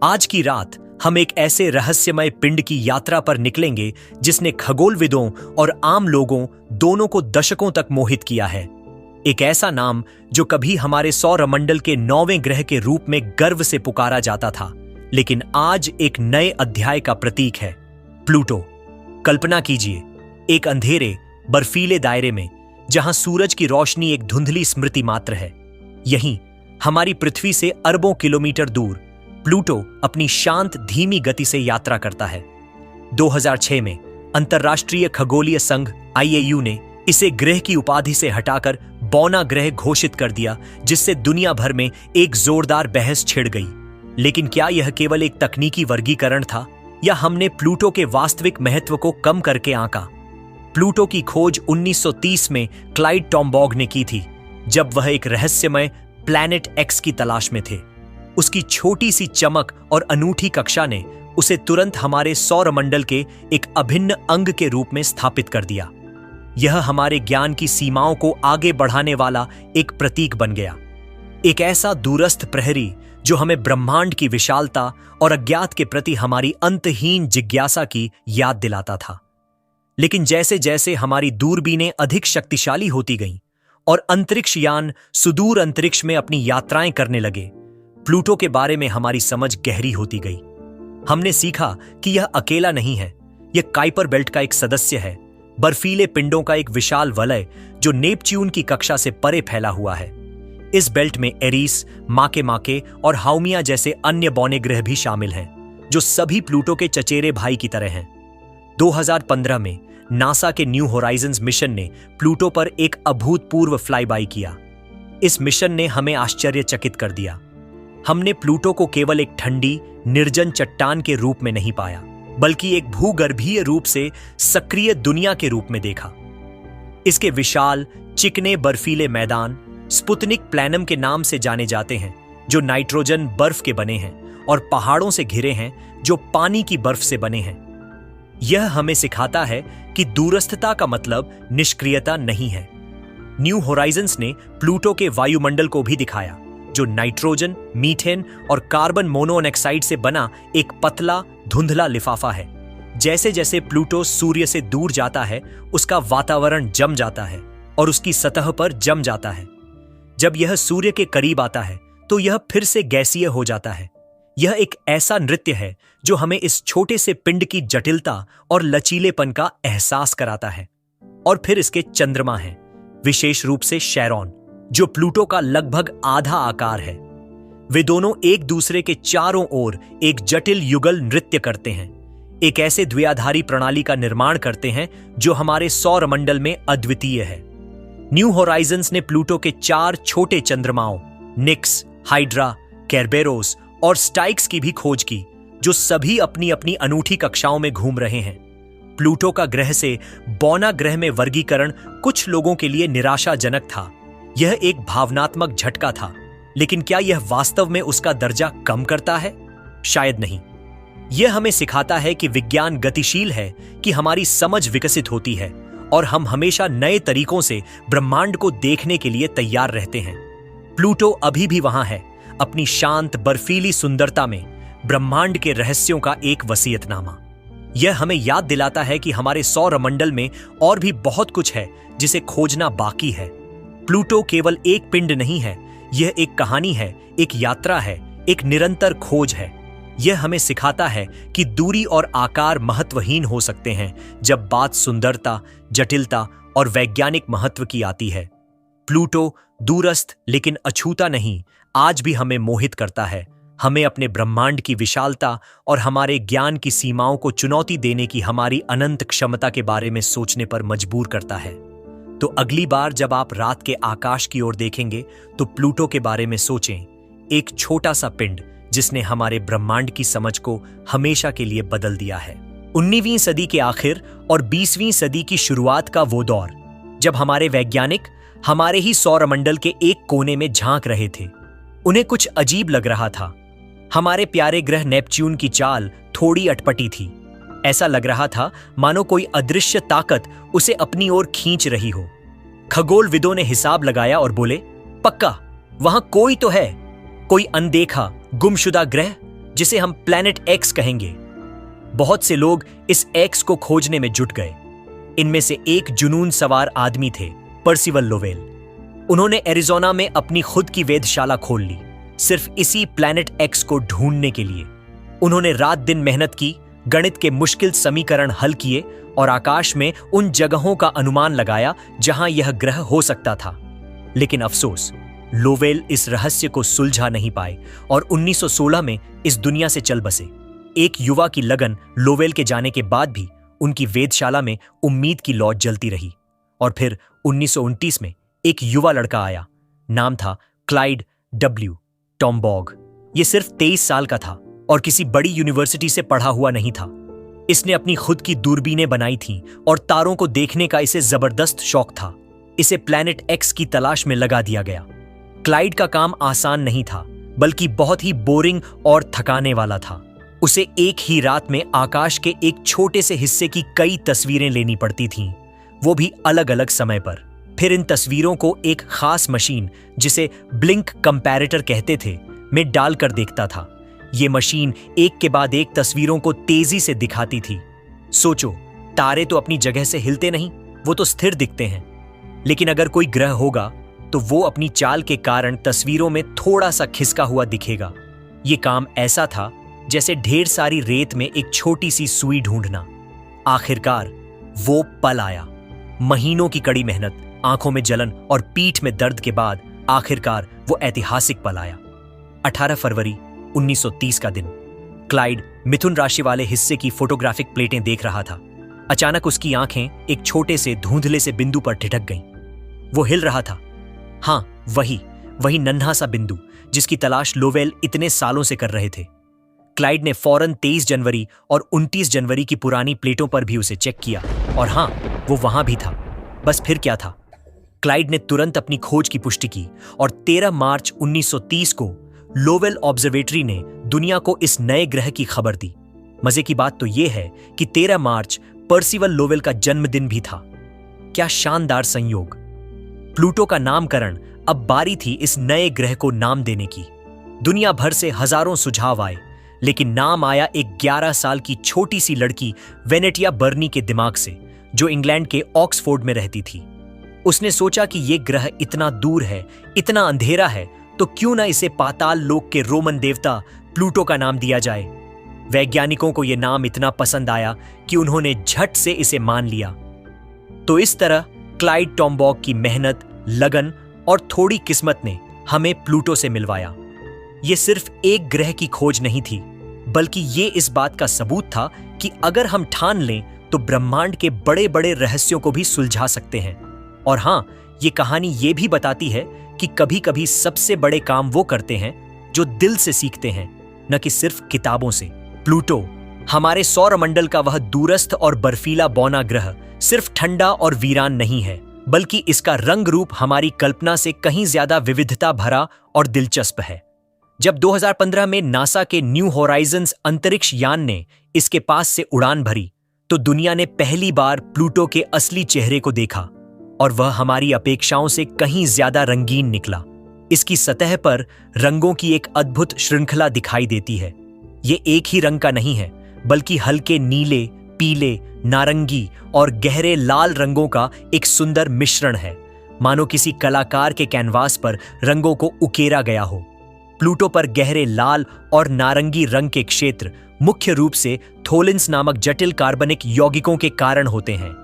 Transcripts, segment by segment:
आज की रात हम एक ऐसे रहस्यमय पिंड की यात्रा पर निकलेंगे जिसने खगोलविदों और आम लोगों दोनों को दशकों तक मोहित किया है। एक ऐसा नाम जो कभी हमारे सौरमंडल के 9वें ग्रह के रूप में गर्व से पुकारा जाता था, लेकिन आज एक नए अध्याय का प्रतीक है, प्लूटो। कल्पना कीजिए, एक अंधेरे बर्फीले दायरे में जहां सूरज की रोशनी एक धुंधली स्मृति मात्र है, यहीं हमारी पृथ्वी से अरबों किलोमीटर दूर प्लूटो अपनी शांत धीमी गति से यात्रा करता है। 2006 में अंतर्राष्ट्रीय खगोलीय संघ IAU ने इसे ग्रह की उपाधि से हटाकर बौना ग्रह घोषित कर दिया, जिससे दुनिया भर में एक जोरदार बहस छिड़ गई। लेकिन क्या यह केवल एक तकनीकी वर्गीकरण था या हमने प्लूटो के वास्तविक महत्व को कम करके आंका? प्लूटो की खोज 1930 में क्लाइड टॉम्बॉग ने की थी, जब वह एक रहस्यमय प्लैनेट एक्स की तलाश में थे। उसकी छोटी सी चमक और अनूठी कक्षा ने उसे तुरंत हमारे सौरमंडल के एक अभिन्न अंग के रूप में स्थापित कर दिया। यह हमारे ज्ञान की सीमाओं को आगे बढ़ाने वाला एक प्रतीक बन गया, एक ऐसा दूरस्थ प्रहरी जो हमें ब्रह्मांड की विशालता और अज्ञात के प्रति हमारी अंतहीन जिज्ञासा की याद दिलाता था। लेकिन जैसे जैसे हमारी दूरबीनें अधिक शक्तिशाली होती गईं और अंतरिक्ष यान सुदूर अंतरिक्ष में अपनी यात्राएं करने लगे, प्लूटो के बारे में हमारी समझ गहरी होती गई। हमने सीखा कि यह अकेला नहीं है, यह काइपर बेल्ट का एक सदस्य है, बर्फीले पिंडों का एक विशाल वलय जो नेपच्यून की कक्षा से परे फैला हुआ है। इस बेल्ट में एरीस, माके और हाउमिया जैसे अन्य बौने ग्रह भी शामिल हैं, जो सभी प्लूटो के चचेरे भाई की तरह हैं। 2015 में नासा के न्यू होराइजन्स मिशन ने प्लूटो पर एक अभूतपूर्व फ्लाईबाई किया। इस मिशन ने हमें आश्चर्यचकित कर दिया। हमने प्लूटो को केवल एक ठंडी, निर्जन चट्टान के रूप में नहीं पाया, बल्कि एक भूगर्भीय रूप से सक्रिय दुनिया के रूप में देखा। इसके विशाल, चिकने बर्फीले मैदान स्पुतनिक प्लैनम के नाम से जाने जाते हैं, जो नाइट्रोजन बर्फ के बने हैं, और पहाड़ों से घिरे हैं जो पानी की बर्फ से बने हैं। यह हमें सिखाता है कि दूरस्थता का मतलब निष्क्रियता नहीं है। न्यू होराइजन्स ने प्लूटो के वायुमंडल को भी दिखाया, जो नाइट्रोजन, मीथेन और कार्बन मोनोऑक्साइड से बना एक पतला, धुंधला लिफाफा है। जैसे जैसे प्लूटो सूर्य से दूर जाता है, उसका वातावरण जम जाता है और उसकी सतह पर जम जाता है। जब यह सूर्य के करीब आता है तो यह फिर से गैसीय हो जाता है। यह एक ऐसा नृत्य है जो हमें इस छोटे से पिंड की जटिलता और लचीलेपन का एहसास कराता है। और फिर इसके चंद्रमा हैं, विशेष रूप से शेरॉन, जो प्लूटो का लगभग आधा आकार है। वे दोनों एक दूसरे के चारों ओर एक जटिल युगल नृत्य करते हैं, एक ऐसे द्विआधारी प्रणाली का निर्माण करते हैं जो हमारे सौरमंडल में अद्वितीय है। न्यू होराइजन्स ने प्लूटो के 4 छोटे चंद्रमाओं निक्स, हाइड्रा, केरबेरोस और स्टाइक्स की भी खोज की, जो सभी अपनी अपनी अनूठी कक्षाओं में घूम रहे हैं। प्लूटो का ग्रह से बौना ग्रह में वर्गीकरण कुछ लोगों के लिए निराशाजनक था। यह एक भावनात्मक झटका था, लेकिन क्या यह वास्तव में उसका दर्जा कम करता है? शायद नहीं। यह हमें सिखाता है कि विज्ञान गतिशील है, कि हमारी समझ विकसित होती है और हम हमेशा नए तरीकों से ब्रह्मांड को देखने के लिए तैयार रहते हैं। प्लूटो अभी भी वहां है, अपनी शांत बर्फीली सुंदरता में, ब्रह्मांड के रहस्यों का एक वसीयतनामा। यह हमें याद दिलाता है कि हमारे सौरमंडल में और भी बहुत कुछ है जिसे खोजना बाकी है। प्लूटो केवल एक पिंड नहीं है, यह एक कहानी है, एक यात्रा है, एक निरंतर खोज है। यह हमें सिखाता है कि दूरी और आकार महत्वहीन हो सकते हैं जब बात सुंदरता, जटिलता और वैज्ञानिक महत्व की आती है। प्लूटो दूरस्थ लेकिन अछूता नहीं, आज भी हमें मोहित करता है, हमें अपने ब्रह्मांड की विशालता और हमारे ज्ञान की सीमाओं को चुनौती देने की हमारी अनंत क्षमता के बारे में सोचने पर मजबूर करता है। तो अगली बार जब आप रात के आकाश की ओर देखेंगे तो प्लूटो के बारे में सोचें, एक छोटा सा पिंड जिसने हमारे ब्रह्मांड की समझ को हमेशा के लिए बदल दिया है। 19वीं सदी के आखिर और 20वीं सदी की शुरुआत का वो दौर, जब हमारे वैज्ञानिक हमारे ही सौरमंडल के एक कोने में झांक रहे थे। उन्हें कुछ अजीब लग रहा था। हमारे प्यारे ग्रह नेपच्यून की चाल थोड़ी अटपटी थी। ऐसा लग रहा था मानो कोई अदृश्य ताकत उसे अपनी ओर खींच रही हो। खगोलविदों ने हिसाब लगाया और बोले, पक्का वहां कोई तो है, कोई अनदेखा, गुमशुदा ग्रह, जिसे हम प्लैनेट एक्स कहेंगे। बहुत से लोग इस एक्स को खोजने में जुट गए। इनमें से एक जुनून सवार आदमी थे, पर्सिवल लोवेल। उन्होंने एरिज़ोना में अपनी खुद की वेधशाला खोल ली, सिर्फ इसी प्लैनेट एक्स को ढूंढने के लिए। उन्होंने रात दिन मेहनत की, गणित के मुश्किल समीकरण हल किए और आकाश में उन जगहों का अनुमान लगाया जहां यह ग्रह हो सकता था। लेकिन अफसोस, लोवेल इस रहस्य को सुलझा नहीं पाए और 1916 में इस दुनिया से चल बसे। एक युवा की लगन लोवेल के जाने के बाद भी उनकी वेधशाला में उम्मीद की लौ जलती रही। और फिर 1929 में एक युवा लड़का आया। नाम था क्लाइड डब्ल्यू टॉम्बॉग। ये सिर्फ 23 साल का था और किसी बड़ी यूनिवर्सिटी से पढ़ा हुआ नहीं था। इसने अपनी खुद की दूरबीनें बनाई थीं और तारों को देखने का इसे जबरदस्त शौक था। इसे प्लैनेट एक्स की तलाश में लगा दिया गया। क्लाइड का काम आसान नहीं था, बल्कि बहुत ही बोरिंग और थकाने वाला था। उसे एक ही रात में आकाश के एक छोटे से हिस्से की कई तस्वीरें लेनी पड़ती थीं, वो भी अलग अलग समय पर। फिर इन तस्वीरों को एक खास मशीन, जिसे ब्लिंक कंपैरेटर कहते थे, में डालकर देखता था। ये मशीन एक के बाद एक तस्वीरों को तेजी से दिखाती थी। सोचो, तारे तो अपनी जगह से हिलते नहीं, वो तो स्थिर दिखते हैं। लेकिन अगर कोई ग्रह होगा तो वो अपनी चाल के कारण तस्वीरों में थोड़ा सा खिसका हुआ दिखेगा। ये काम ऐसा था जैसे ढेर सारी रेत में एक छोटी सी सुई ढूंढना। आखिरकार वो पल आया। महीनों की कड़ी मेहनत, आंखों में जलन और पीठ में दर्द के बाद आखिरकार वो ऐतिहासिक पल आया। 18 फरवरी 1930 का दिन। क्लाइड मिथुन राशि वाले हिस्से की फोटोग्राफिक प्लेटें देख रहा था। अचानक उसकी आंखें एक छोटे से धुंधले से बिंदु पर ठिठक गईं। वो हिल रहा था। हाँ, वही नन्हा सा बिंदु जिसकी तलाश लोवेल इतने सालों से कर रहे थे। क्लाइड ने फौरन 23 जनवरी और 29 जनवरी की पुरानी प्लेटों पर भी उसे चेक किया और हाँ, वो वहां भी था। बस फिर क्या था? क्लाइड ने तुरंत अपनी खोज की पुष्टि की और 13 मार्च 1930 को लोवेल ऑब्जर्वेटरी ने दुनिया को इस नए ग्रह की खबर दी। मजे की बात तो यह है कि 13 मार्च पर्सिवल लोवेल का जन्मदिन भी था। क्या शानदार संयोग! प्लूटो का नामकरण अब बारी थी इस नए ग्रह को नाम देने की। दुनिया भर से हजारों सुझाव आए, लेकिन नाम आया एक 11 साल की छोटी सी लड़की वेनेटिया बर्नी के दिमाग से, जो इंग्लैंड के ऑक्सफोर्ड में रहती थी। उसने सोचा कि यह ग्रह इतना दूर है, इतना अंधेरा है, तो क्यों ना इसे पाताल लोक के रोमन देवता प्लूटो का नाम दिया जाए। वैज्ञानिकों को यह नाम इतना पसंद आया कि उन्होंने झट से इसे मान लिया। तो इस तरह क्लाइड टॉम्बॉग की मेहनत, लगन और थोड़ी किस्मत ने हमें प्लूटो से मिलवाया। यह सिर्फ एक ग्रह की खोज नहीं थी, बल्कि ये इस बात का सबूत था कि अगर हम ठान लें तो ब्रह्मांड के बड़े बड़े रहस्यों को भी सुलझा सकते हैं। और हाँ, ये कहानी ये भी बताती है कि कभी कभी सबसे बड़े काम वो करते हैं जो दिल से सीखते हैं, न कि सिर्फ किताबों से। प्लूटो, हमारे सौरमंडल का वह दूरस्थ और बर्फीला बौना ग्रह, सिर्फ ठंडा और वीरान नहीं है, बल्कि इसका रंग रूप हमारी कल्पना से कहीं ज्यादा विविधता भरा और दिलचस्प है। जब 2015 में नासा के न्यू होराइजन्स अंतरिक्ष यान ने इसके पास से उड़ान भरी, तो दुनिया ने पहली बार प्लूटो के असली चेहरे को देखा, और वह हमारी अपेक्षाओं से कहीं ज्यादा रंगीन निकला। इसकी सतह पर रंगों की एक अद्भुत श्रृंखला दिखाई देती है। ये एक ही रंग का नहीं है, बल्कि हल्के नीले, पीले, नारंगी और गहरे लाल रंगों का एक सुंदर मिश्रण है, मानो किसी कलाकार के कैनवास पर रंगों को उकेरा गया हो। प्लूटो पर गहरे लाल और नारंगी रंग के क्षेत्र मुख्य रूप से थोलिन्स नामक जटिल कार्बनिक यौगिकों के कारण होते हैं।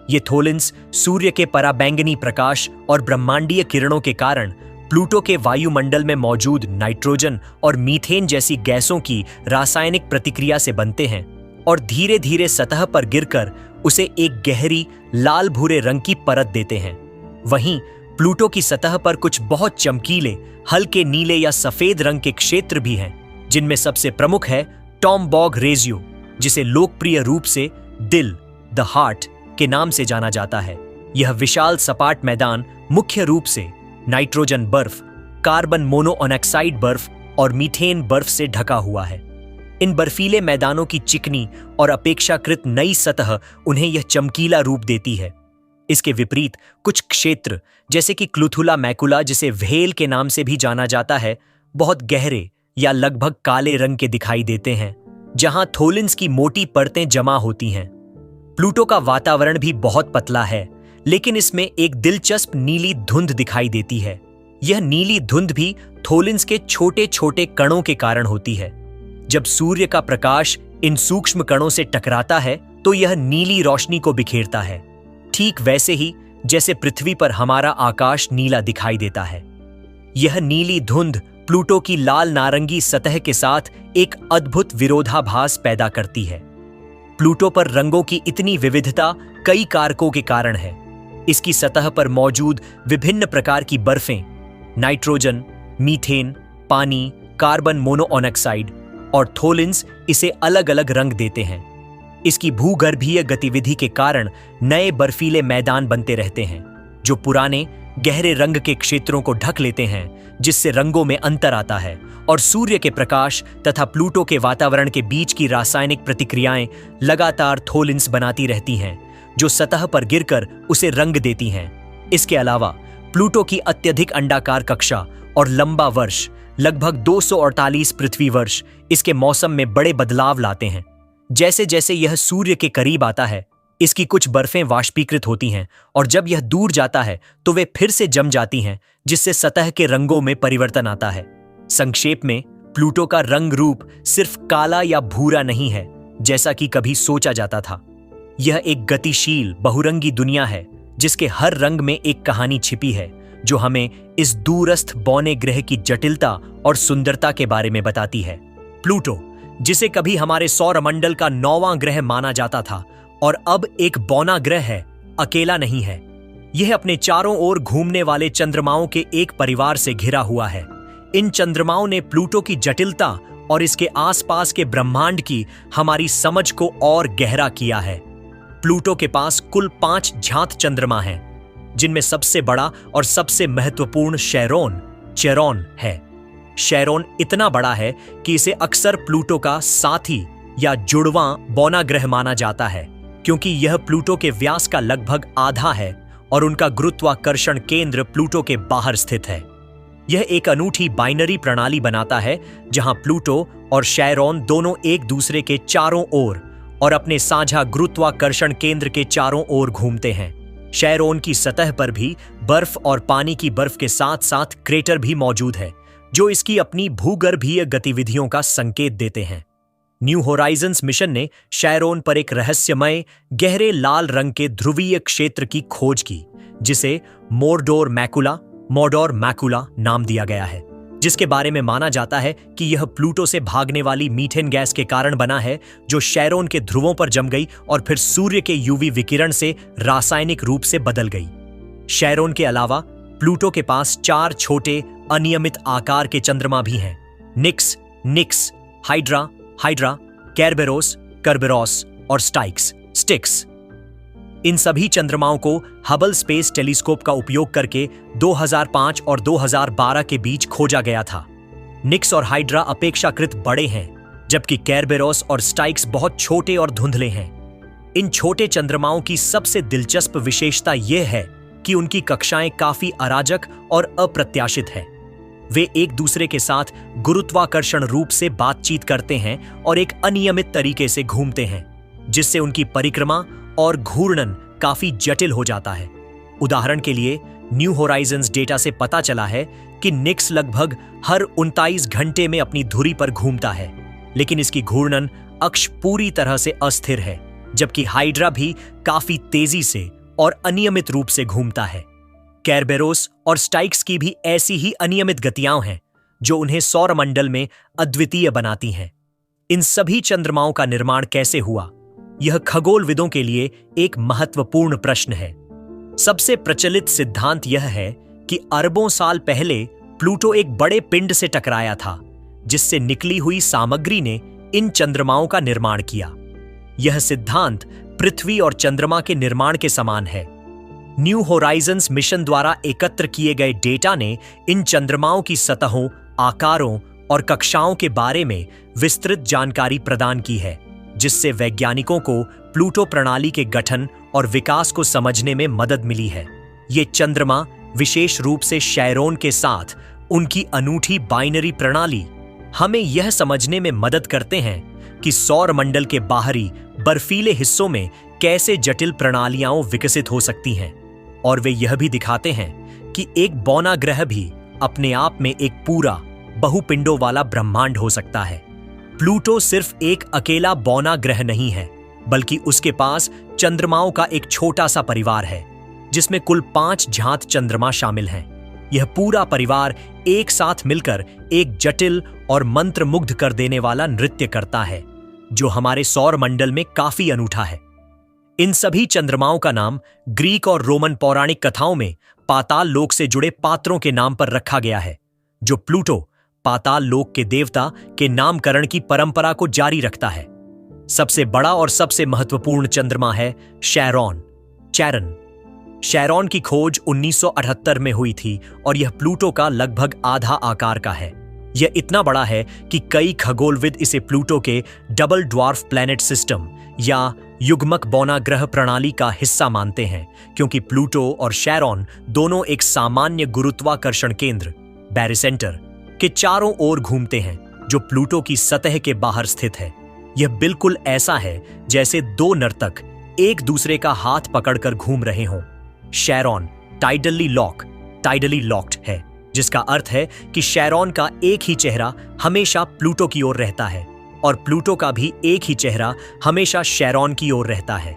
ये थोलिन्स सूर्य के पराबैंगनी प्रकाश और ब्रह्मांडीय किरणों के कारण प्लूटो के वायुमंडल में मौजूद नाइट्रोजन और मीथेन जैसी गैसों की रासायनिक प्रतिक्रिया से बनते हैं और धीरे धीरे सतह पर गिरकर उसे एक गहरी लाल भूरे रंग की परत देते हैं। वहीं प्लूटो की सतह पर कुछ बहुत चमकीले, हल्के नीले या सफेद रंग के क्षेत्र भी हैं, जिनमें सबसे प्रमुख है टॉम्बॉग रेजियो, जिसे लोकप्रिय रूप से दिल, द हार्ट के नाम से जाना जाता है। यह विशाल सपाट मैदान मुख्य रूप से नाइट्रोजन बर्फ, कार्बन मोनोऑक्साइड बर्फ और मीथेन बर्फ से ढका हुआ है। इन बर्फीले मैदानों की चिकनी और अपेक्षाकृत नई सतह उन्हें यह चमकीला रूप देती है। इसके विपरीत कुछ क्षेत्र, जैसे कि क्लुथुला मैकुला, जिसे व्हेल के नाम से भी जाना जाता है, बहुत गहरे, या लगभग काले रंग के दिखाई देते हैं, जहां थोलिन्स की मोटी परतें जमा होती हैं। प्लूटो का वातावरण भी बहुत पतला है, लेकिन इसमें एक दिलचस्प नीली धुंध दिखाई देती है। यह नीली धुंध भी थोलिन्स के छोटे छोटे कणों के कारण होती है। जब सूर्य का प्रकाश इन सूक्ष्म कणों से टकराता है तो यह नीली रोशनी को बिखेरता है, ठीक वैसे ही जैसे पृथ्वी पर हमारा आकाश नीला दिखाई देता है। यह नीली धुंध प्लूटो की लाल नारंगी सतह के साथ एक अद्भुत विरोधाभास पैदा करती है। प्लूटो पर रंगों की इतनी विविधता कई कारकों के कारण है। इसकी सतह पर मौजूद विभिन्न प्रकार की बर्फें, नाइट्रोजन, मीथेन, पानी, कार्बन मोनोऑक्साइड और थोलिन्स इसे अलग अलग रंग देते हैं। इसकी भूगर्भीय गतिविधि के कारण नए बर्फीले मैदान बनते रहते हैं, जो पुराने गहरे रंग के क्षेत्रों को ढक लेते हैं, जिससे रंगों में अंतर आता है और सूर्य के प्रकाश तथा प्लूटो के वातावरण के बीच की रासायनिक प्रतिक्रियाएं लगातार थोलिन्स बनाती रहती हैं, जो सतह पर गिरकर उसे रंग देती हैं। इसके अलावा प्लूटो की अत्यधिक अंडाकार कक्षा और लंबा वर्ष, लगभग 248 पृथ्वी वर्ष, इसके मौसम में बड़े बदलाव लाते हैं। जैसे जैसे यह सूर्य के करीब आता है, इसकी कुछ बर्फें वाष्पीकृत होती हैं और जब यह दूर जाता है तो वे फिर से जम जाती हैं, जिससे सतह के रंगों में परिवर्तन आता है। संक्षेप में, प्लूटो का रंग रूप सिर्फ काला या भूरा नहीं है, जैसा कि कभी सोचा जाता था। यह एक गतिशील, बहुरंगी दुनिया है, जिसके हर रंग में एक कहानी छिपी है, जो हमें इस दूरस्थ बौने ग्रह की जटिलता और सुंदरता के बारे में बताती है। प्लूटो, जिसे कभी हमारे सौरमंडल का 9वां ग्रह माना जाता था और अब एक बौना ग्रह है, अकेला नहीं है। यह अपने चारों ओर घूमने वाले चंद्रमाओं के एक परिवार से घिरा हुआ है। इन चंद्रमाओं ने प्लूटो की जटिलता और इसके आसपास के ब्रह्मांड की हमारी समझ को और गहरा किया है। प्लूटो के पास कुल 5 ज्ञात चंद्रमा हैं, जिनमें सबसे बड़ा और सबसे महत्वपूर्ण चेरोन है। चेरोन इतना बड़ा है कि इसे अक्सर प्लूटो का साथी या जुड़वां बौना ग्रह माना जाता है, क्योंकि यह प्लूटो के व्यास का लगभग आधा है और उनका गुरुत्वाकर्षण केंद्र प्लूटो के बाहर स्थित है। यह एक अनूठी बाइनरी प्रणाली बनाता है, जहां प्लूटो और चेरोन दोनों एक दूसरे के चारों ओर और अपने साझा गुरुत्वाकर्षण केंद्र के चारों ओर घूमते हैं। चेरोन की सतह पर भी बर्फ और पानी की बर्फ के साथ साथ क्रेटर भी मौजूद है, जो इसकी अपनी भूगर्भीय गतिविधियों का संकेत देते हैं। न्यू होराइजन्स मिशन ने चेरोन पर एक रहस्यमय गहरे लाल रंग के ध्रुवीय क्षेत्र की खोज की, जिसे मोरडोर मैकुला नाम दिया गया है, जिसके बारे में माना जाता है कि यह प्लूटो से भागने वाली मीथेन गैस के कारण बना है, जो चेरोन के ध्रुवों पर जम गई और फिर सूर्य के यूवी विकिरण से रासायनिक रूप से बदल गई। चेरोन के अलावा प्लूटो के पास 4 छोटे अनियमित आकार के चंद्रमा भी हैं, निक्स, हाइड्रा, केरबेरोस और स्टिक्स। इन सभी चंद्रमाओं को हबल स्पेस टेलीस्कोप का उपयोग करके 2005 और 2012 के बीच खोजा गया था। निक्स और हाइड्रा अपेक्षाकृत बड़े हैं, जबकि केरबेरोस और स्टिक्स बहुत छोटे और धुंधले हैं। इन छोटे चंद्रमाओं की सबसे दिलचस्प विशेषता यह है कि उनकी कक्षाएं काफी अराजक और अप्रत्याशित हैं। वे एक दूसरे के साथ गुरुत्वाकर्षण रूप से बातचीत करते हैं और एक अनियमित तरीके से घूमते हैं, जिससे उनकी परिक्रमा और घूर्णन काफी जटिल हो जाता है। उदाहरण के लिए, न्यू होराइजन्स डेटा से पता चला है कि निक्स लगभग हर 29 घंटे में अपनी धुरी पर घूमता है, लेकिन इसकी घूर्णन अक्ष पूरी तरह से अस्थिर है, जबकि हाइड्रा भी काफी तेजी से और अनियमित रूप से घूमता है। केरबेरोस और स्टिक्स की भी ऐसी ही अनियमित गतियां हैं, जो उन्हें सौरमंडल में अद्वितीय बनाती हैं। इन सभी चंद्रमाओं का निर्माण कैसे हुआ, यह खगोलविदों के लिए एक महत्वपूर्ण प्रश्न है। सबसे प्रचलित सिद्धांत यह है कि अरबों साल पहले प्लूटो एक बड़े पिंड से टकराया था, जिससे निकली हुई सामग्री ने इन चंद्रमाओं का निर्माण किया। यह सिद्धांत पृथ्वी और चंद्रमा के निर्माण के समान है। न्यू होराइजन्स मिशन द्वारा एकत्र किए गए डेटा ने इन चंद्रमाओं की सतहों, आकारों और कक्षाओं के बारे में विस्तृत जानकारी प्रदान की है, जिससे वैज्ञानिकों को प्लूटो प्रणाली के गठन और विकास को समझने में मदद मिली है। ये चंद्रमा, विशेष रूप से चेरोन के साथ उनकी अनूठी बाइनरी प्रणाली, हमें यह समझने में मदद करते हैं कि सौर मंडल के बाहरी बर्फीले हिस्सों में कैसे जटिल प्रणालियां विकसित हो सकती हैं, और वे यह भी दिखाते हैं कि एक बौना ग्रह भी अपने आप में एक पूरा बहुपिंडों वाला ब्रह्मांड हो सकता है। प्लूटो सिर्फ एक अकेला बौना ग्रह नहीं है, बल्कि उसके पास चंद्रमाओं का एक छोटा सा परिवार है जिसमें कुल 5 झांत चंद्रमा शामिल हैं। यह पूरा परिवार एक साथ मिलकर एक जटिल और मंत्रमुग्ध कर देने वाला नृत्य करता है, जो हमारे सौर मंडल में काफी अनूठा है। इन सभी चंद्रमाओं का नाम ग्रीक और रोमन पौराणिक कथाओं में पाताल लोक से जुड़े पात्रों के नाम पर रखा गया है, जो प्लूटो पाताल लोक के देवता के नामकरण की परंपरा को जारी रखता है। सबसे बड़ा और सबसे महत्वपूर्ण चंद्रमा है चैरन। शैरॉन की खोज 1978 में हुई थी और यह प्लूटो का लगभग आधा आकार का है। यह इतना बड़ा है कि कई खगोलविद इसे प्लूटो के डबल ड्वार्फ प्लैनेट सिस्टम या युग्मक बौना ग्रह प्रणाली का हिस्सा मानते हैं, क्योंकि प्लूटो और शैरॉन दोनों एक सामान्य गुरुत्वाकर्षण केंद्र बैरिसेंटर के चारों ओर घूमते हैं, जो प्लूटो की सतह के बाहर स्थित है। यह बिल्कुल ऐसा है जैसे दो नर्तक एक दूसरे का हाथ पकड़कर घूम रहे हों। शैरॉन टाइडली लॉक्ड है, जिसका अर्थ है कि शैरॉन का एक ही चेहरा हमेशा प्लूटो की ओर रहता है और प्लूटो का भी एक ही चेहरा हमेशा शैरॉन की ओर रहता है।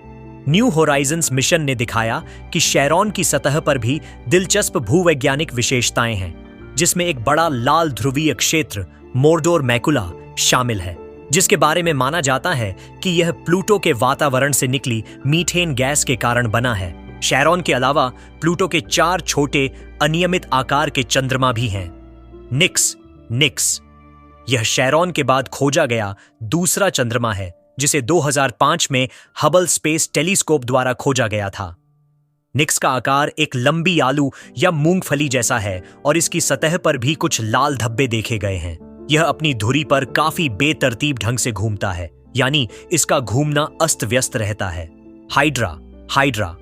न्यू होराइजन्स मिशन ने दिखाया कि शैरॉन की सतह पर भी दिलचस्प भूवैज्ञानिक विशेषताएं हैं, जिसमें एक बड़ा लाल ध्रुवीय क्षेत्र मोर्डोर मैकुला शामिल है, जिसके बारे में माना जाता है कि यह प्लूटो के वातावरण से निकली मीथेन गैस के कारण बना है। शैरॉन के अलावा प्लूटो के 4 छोटे अनियमित आकार के चंद्रमा भी हैं। निक्स यह शैरॉन के बाद खोजा गया दूसरा चंद्रमा है, जिसे 2005 में हबल स्पेस टेलीस्कोप द्वारा खोजा गया था। निक्स का आकार एक लंबी आलू या मूंगफली जैसा है और इसकी सतह पर भी कुछ लाल धब्बे देखे गए हैं। यह अपनी धुरी पर काफी बेतरतीब ढंग से घूमता है, यानी इसका घूमना अस्त व्यस्त रहता है। हाइड्रा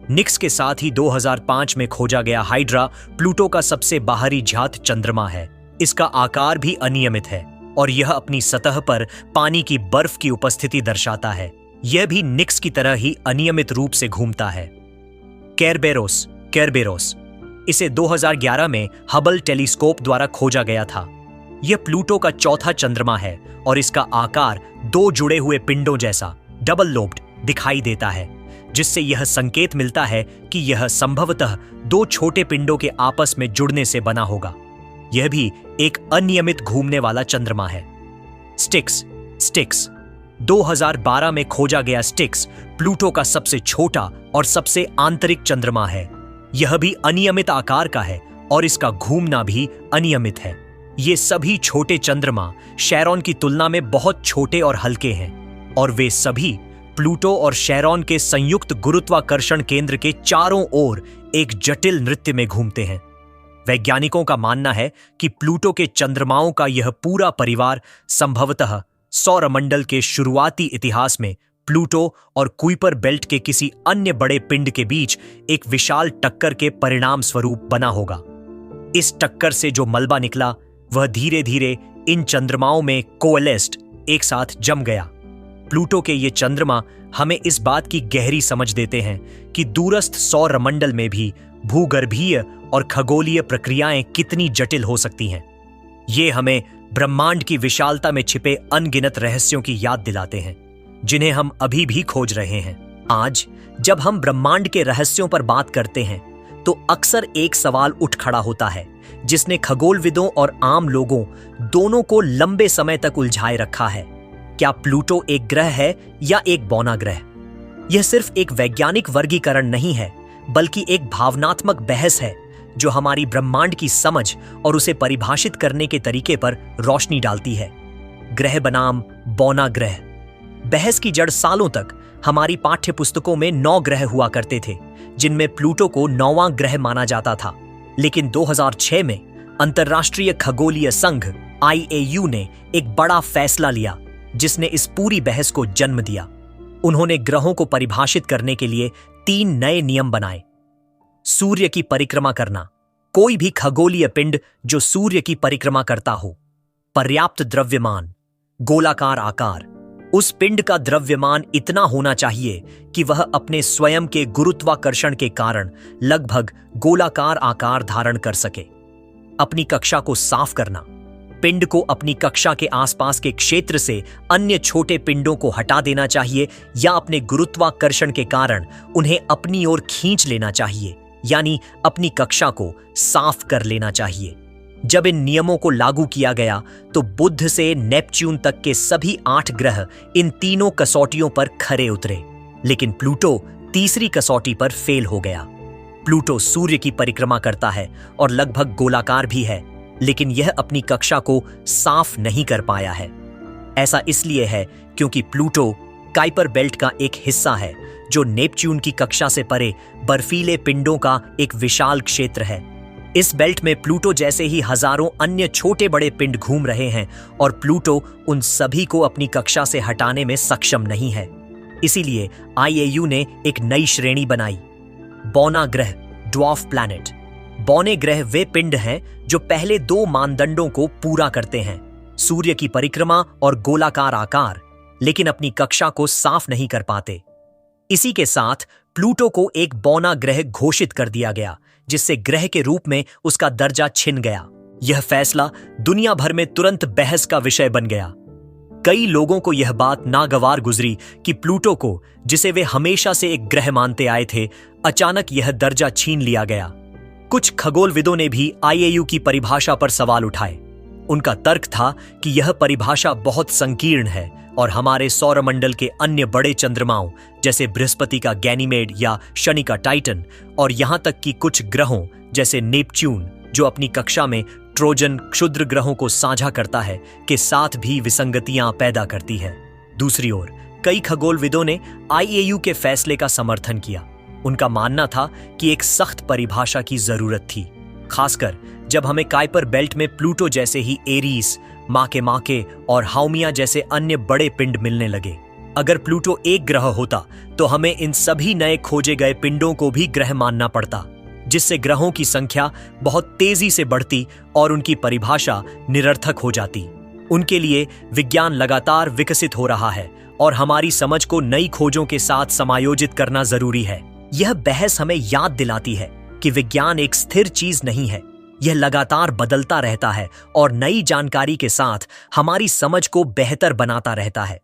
निक्स के साथ ही 2005 में खोजा गया हाइड्रा प्लूटो का सबसे बाहरी झात चंद्रमा है। इसका आकार भी अनियमित है और यह अपनी सतह पर पानी की बर्फ की उपस्थिति दर्शाता है। यह भी निक्स की तरह ही अनियमित रूप से घूमता है। केरबेरोस इसे 2011 में हबल टेलीस्कोप द्वारा खोजा गया था। यह प्लूटो का चौथा चंद्रमा है और इसका आकार 2 जुड़े हुए पिंडों जैसा डबल लोब्ड दिखाई देता है, जिससे यह संकेत मिलता है कि यह संभवतः 2 छोटे पिंडों के आपस में जुड़ने से बना होगा। यह भी एक अनियमित घूमने वाला चंद्रमा है। स्टिक्स 2012 में खोजा गया स्टिक्स प्लूटो का सबसे छोटा और सबसे आंतरिक चंद्रमा है। यह भी अनियमित आकार का है और इसका घूमना भी अनियमित है। ये सभी छोटे चंद्रमा शैरॉन की तुलना में बहुत छोटे और हल्के हैं और वे सभी प्लूटो और शैरॉन के संयुक्त गुरुत्वाकर्षण केंद्र के चारों ओर एक जटिल नृत्य में घूमते हैं। वैज्ञानिकों का मानना है कि प्लूटो के चंद्रमाओं का यह पूरा परिवार संभवतः सौरमंडल के शुरुआती इतिहास में प्लूटो और कुइपर बेल्ट के किसी अन्य बड़े पिंड के बीच एक विशाल टक्कर के परिणाम स्वरूप बना होगा। इस टक्कर से जो मलबा निकला वह धीरे धीरे इन चंद्रमाओं में कोएलेस्ड एक साथ जम गया। प्लूटो के ये चंद्रमा हमें इस बात की गहरी समझ देते हैं कि दूरस्थ सौरमंडल में भी भूगर्भीय और खगोलीय प्रक्रियाएं कितनी जटिल हो सकती हैं। ये हमें ब्रह्मांड की विशालता में छिपे अनगिनत रहस्यों की याद दिलाते हैं, जिन्हें हम अभी भी खोज रहे हैं। आज जब हम ब्रह्मांड के रहस्यों पर बात करते हैं तो अक्सर एक सवाल उठ खड़ा होता है, जिसने खगोलविदों और आम लोगों दोनों को लंबे समय तक उलझाए रखा है। क्या प्लूटो एक ग्रह है या एक बौना ग्रह? यह सिर्फ एक वैज्ञानिक वर्गीकरण नहीं है, बल्कि एक भावनात्मक बहस है जो हमारी ब्रह्मांड की समझ और उसे परिभाषित करने के तरीके पर रोशनी डालती है। ग्रह बनाम बौना ग्रह। बहस की जड़ सालों तक हमारी पाठ्य पुस्तकों में 9 ग्रह हुआ करते थे, जिनमें प्लूटो को 9वां ग्रह माना जाता था। लेकिन 2006 में अंतर्राष्ट्रीय खगोलीय संघ IAU ने एक बड़ा फैसला लिया, जिसने इस पूरी बहस को जन्म दिया। उन्होंने ग्रहों को परिभाषित करने के लिए 3 नए नियम बनाए। सूर्य की परिक्रमा करना, कोई भी खगोलीय पिंड जो सूर्य की परिक्रमा करता हो। पर्याप्त द्रव्यमान, गोलाकार आकार। उस पिंड का द्रव्यमान इतना होना चाहिए कि वह अपने स्वयं के गुरुत्वाकर्षण के कारण लगभग गोलाकार आकार धारण कर सके। अपनी कक्षा को साफ करना। पिंड को अपनी कक्षा के आसपास के क्षेत्र से अन्य छोटे पिंडों को हटा देना चाहिए या अपने गुरुत्वाकर्षण के कारण उन्हें अपनी ओर खींच लेना चाहिए, यानी अपनी कक्षा को साफ कर लेना चाहिए। जब इन नियमों को लागू किया गया तो बुध से नेपच्यून तक के सभी 8 ग्रह इन तीनों कसौटियों पर खरे उतरे, लेकिन प्लूटो तीसरी कसौटी पर फेल हो गया। प्लूटो सूर्य की परिक्रमा करता है और लगभग गोलाकार भी है, लेकिन यह अपनी कक्षा को साफ नहीं कर पाया है। ऐसा इसलिए है क्योंकि प्लूटो काइपर बेल्ट का एक हिस्सा है जो नेपच्यून की कक्षा से परे बर्फीले पिंडों का एक विशाल क्षेत्र है। इस बेल्ट में प्लूटो जैसे ही हजारों अन्य छोटे बड़े पिंड घूम रहे हैं और प्लूटो उन सभी को अपनी कक्षा से हटाने में सक्षम नहीं है। इसीलिए आईएयू ने एक नई श्रेणी बनाई, बौना ग्रह, ड्वार्फ प्लैनेट। बौने ग्रह वे पिंड हैं जो पहले 2 मानदंडों को पूरा करते हैं, सूर्य की परिक्रमा और गोलाकार आकार, लेकिन अपनी कक्षा को साफ नहीं कर पाते। इसी के साथ प्लूटो को एक बौना ग्रह घोषित कर दिया गया, जिससे ग्रह के रूप में उसका दर्जा छिन गया। यह फैसला दुनिया भर में तुरंत बहस का विषय बन गया। कई लोगों को यह बात नागवार गुजरी कि प्लूटो को, जिसे वे हमेशा से एक ग्रह मानते आए थे, अचानक यह दर्जा छीन लिया गया। कुछ खगोलविदों ने भी आईएयू की परिभाषा पर सवाल उठाए। उनका तर्क था कि यह परिभाषा बहुत संकीर्ण है और हमारे सौरमंडल के अन्य बड़े चंद्रमाओं जैसे बृहस्पति का गैनीमेड या शनि का टाइटन, और यहां तक कि कुछ ग्रहों जैसे नेपच्यून, जो अपनी कक्षा में ट्रोजन क्षुद्र ग्रहों को साझा करता है, के साथ भी विसंगतियां पैदा करती है। दूसरी ओर कई खगोलविदों ने आईएयू के फैसले का समर्थन किया। उनका मानना था कि एक सख्त परिभाषा की जरूरत थी, खासकर जब हमें काइपर बेल्ट में प्लूटो जैसे ही एरीस, माके और हाउमिया जैसे अन्य बड़े पिंड मिलने लगे। अगर प्लूटो एक ग्रह होता तो हमें इन सभी नए खोजे गए पिंडों को भी ग्रह मानना पड़ता, जिससे ग्रहों की संख्या बहुत तेजी से बढ़ती और उनकी परिभाषा निरर्थक हो जाती। उनके लिए विज्ञान लगातार विकसित हो रहा है और हमारी समझ को नई खोजों के साथ समायोजित करना जरूरी है। यह बहस हमें याद दिलाती है कि विज्ञान एक स्थिर चीज नहीं है, यह लगातार बदलता रहता है और नई जानकारी के साथ हमारी समझ को बेहतर बनाता रहता है।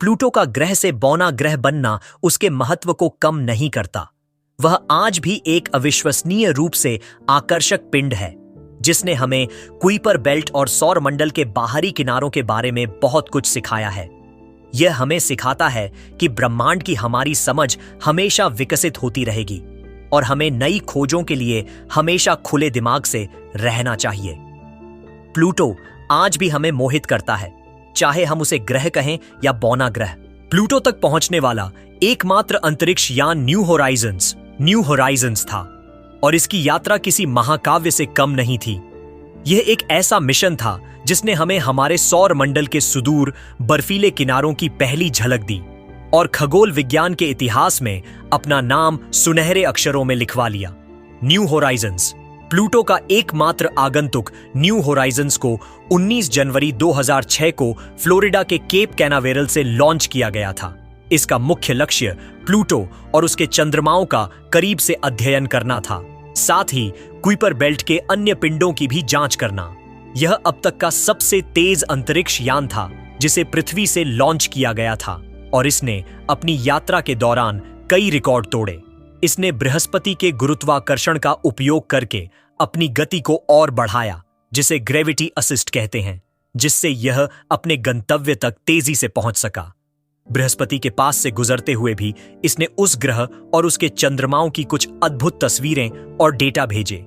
प्लूटो का ग्रह से बौना ग्रह बनना उसके महत्व को कम नहीं करता। वह आज भी एक अविश्वसनीय रूप से आकर्षक पिंड है, जिसने हमें कुइपर बेल्ट और सौरमंडल के बाहरी किनारों के बारे में बहुत कुछ सिखाया है। यह हमें सिखाता है कि ब्रह्मांड की हमारी समझ हमेशा विकसित होती रहेगी और हमें नई खोजों के लिए हमेशा खुले दिमाग से रहना चाहिए। प्लूटो आज भी हमें मोहित करता है, चाहे हम उसे ग्रह कहें या बौना ग्रह। प्लूटो तक पहुंचने वाला एकमात्र अंतरिक्ष यान न्यू होराइजन्स था और इसकी यात्रा किसी महाकाव्य से कम नहीं थी। यह एक ऐसा मिशन था जिसने हमें हमारे सौर मंडल के सुदूर बर्फीले किनारों की पहली झलक दी और खगोल विज्ञान के इतिहास में अपना नाम सुनहरे अक्षरों में लिखवा लिया। New Horizons. प्लूटो का एकमात्र आगंतुक न्यू होराइजन्स को 19 जनवरी 2006 को फ्लोरिडा के केप कैनावेरल से लॉन्च किया गया था। इसका मुख्य लक्ष्य प्लूटो और उसके चंद्रमाओं का करीब से अध्ययन करना था, साथ ही कुइपर बेल्ट के अन्य पिंडों की भी जांच करना। यह अब तक का सबसे तेज अंतरिक्ष यान था जिसे पृथ्वी से लॉन्च किया गया था और इसने अपनी यात्रा के दौरान कई रिकॉर्ड तोड़े। इसने बृहस्पति के गुरुत्वाकर्षण का उपयोग करके अपनी गति को और बढ़ाया, जिसे ग्रेविटी असिस्ट कहते हैं, जिससे यह अपने गंतव्य तक तेजी से पहुंच सका। बृहस्पति के पास से गुजरते हुए भी इसने उस ग्रह और उसके चंद्रमाओं की कुछ अद्भुत तस्वीरें और डेटा भेजे।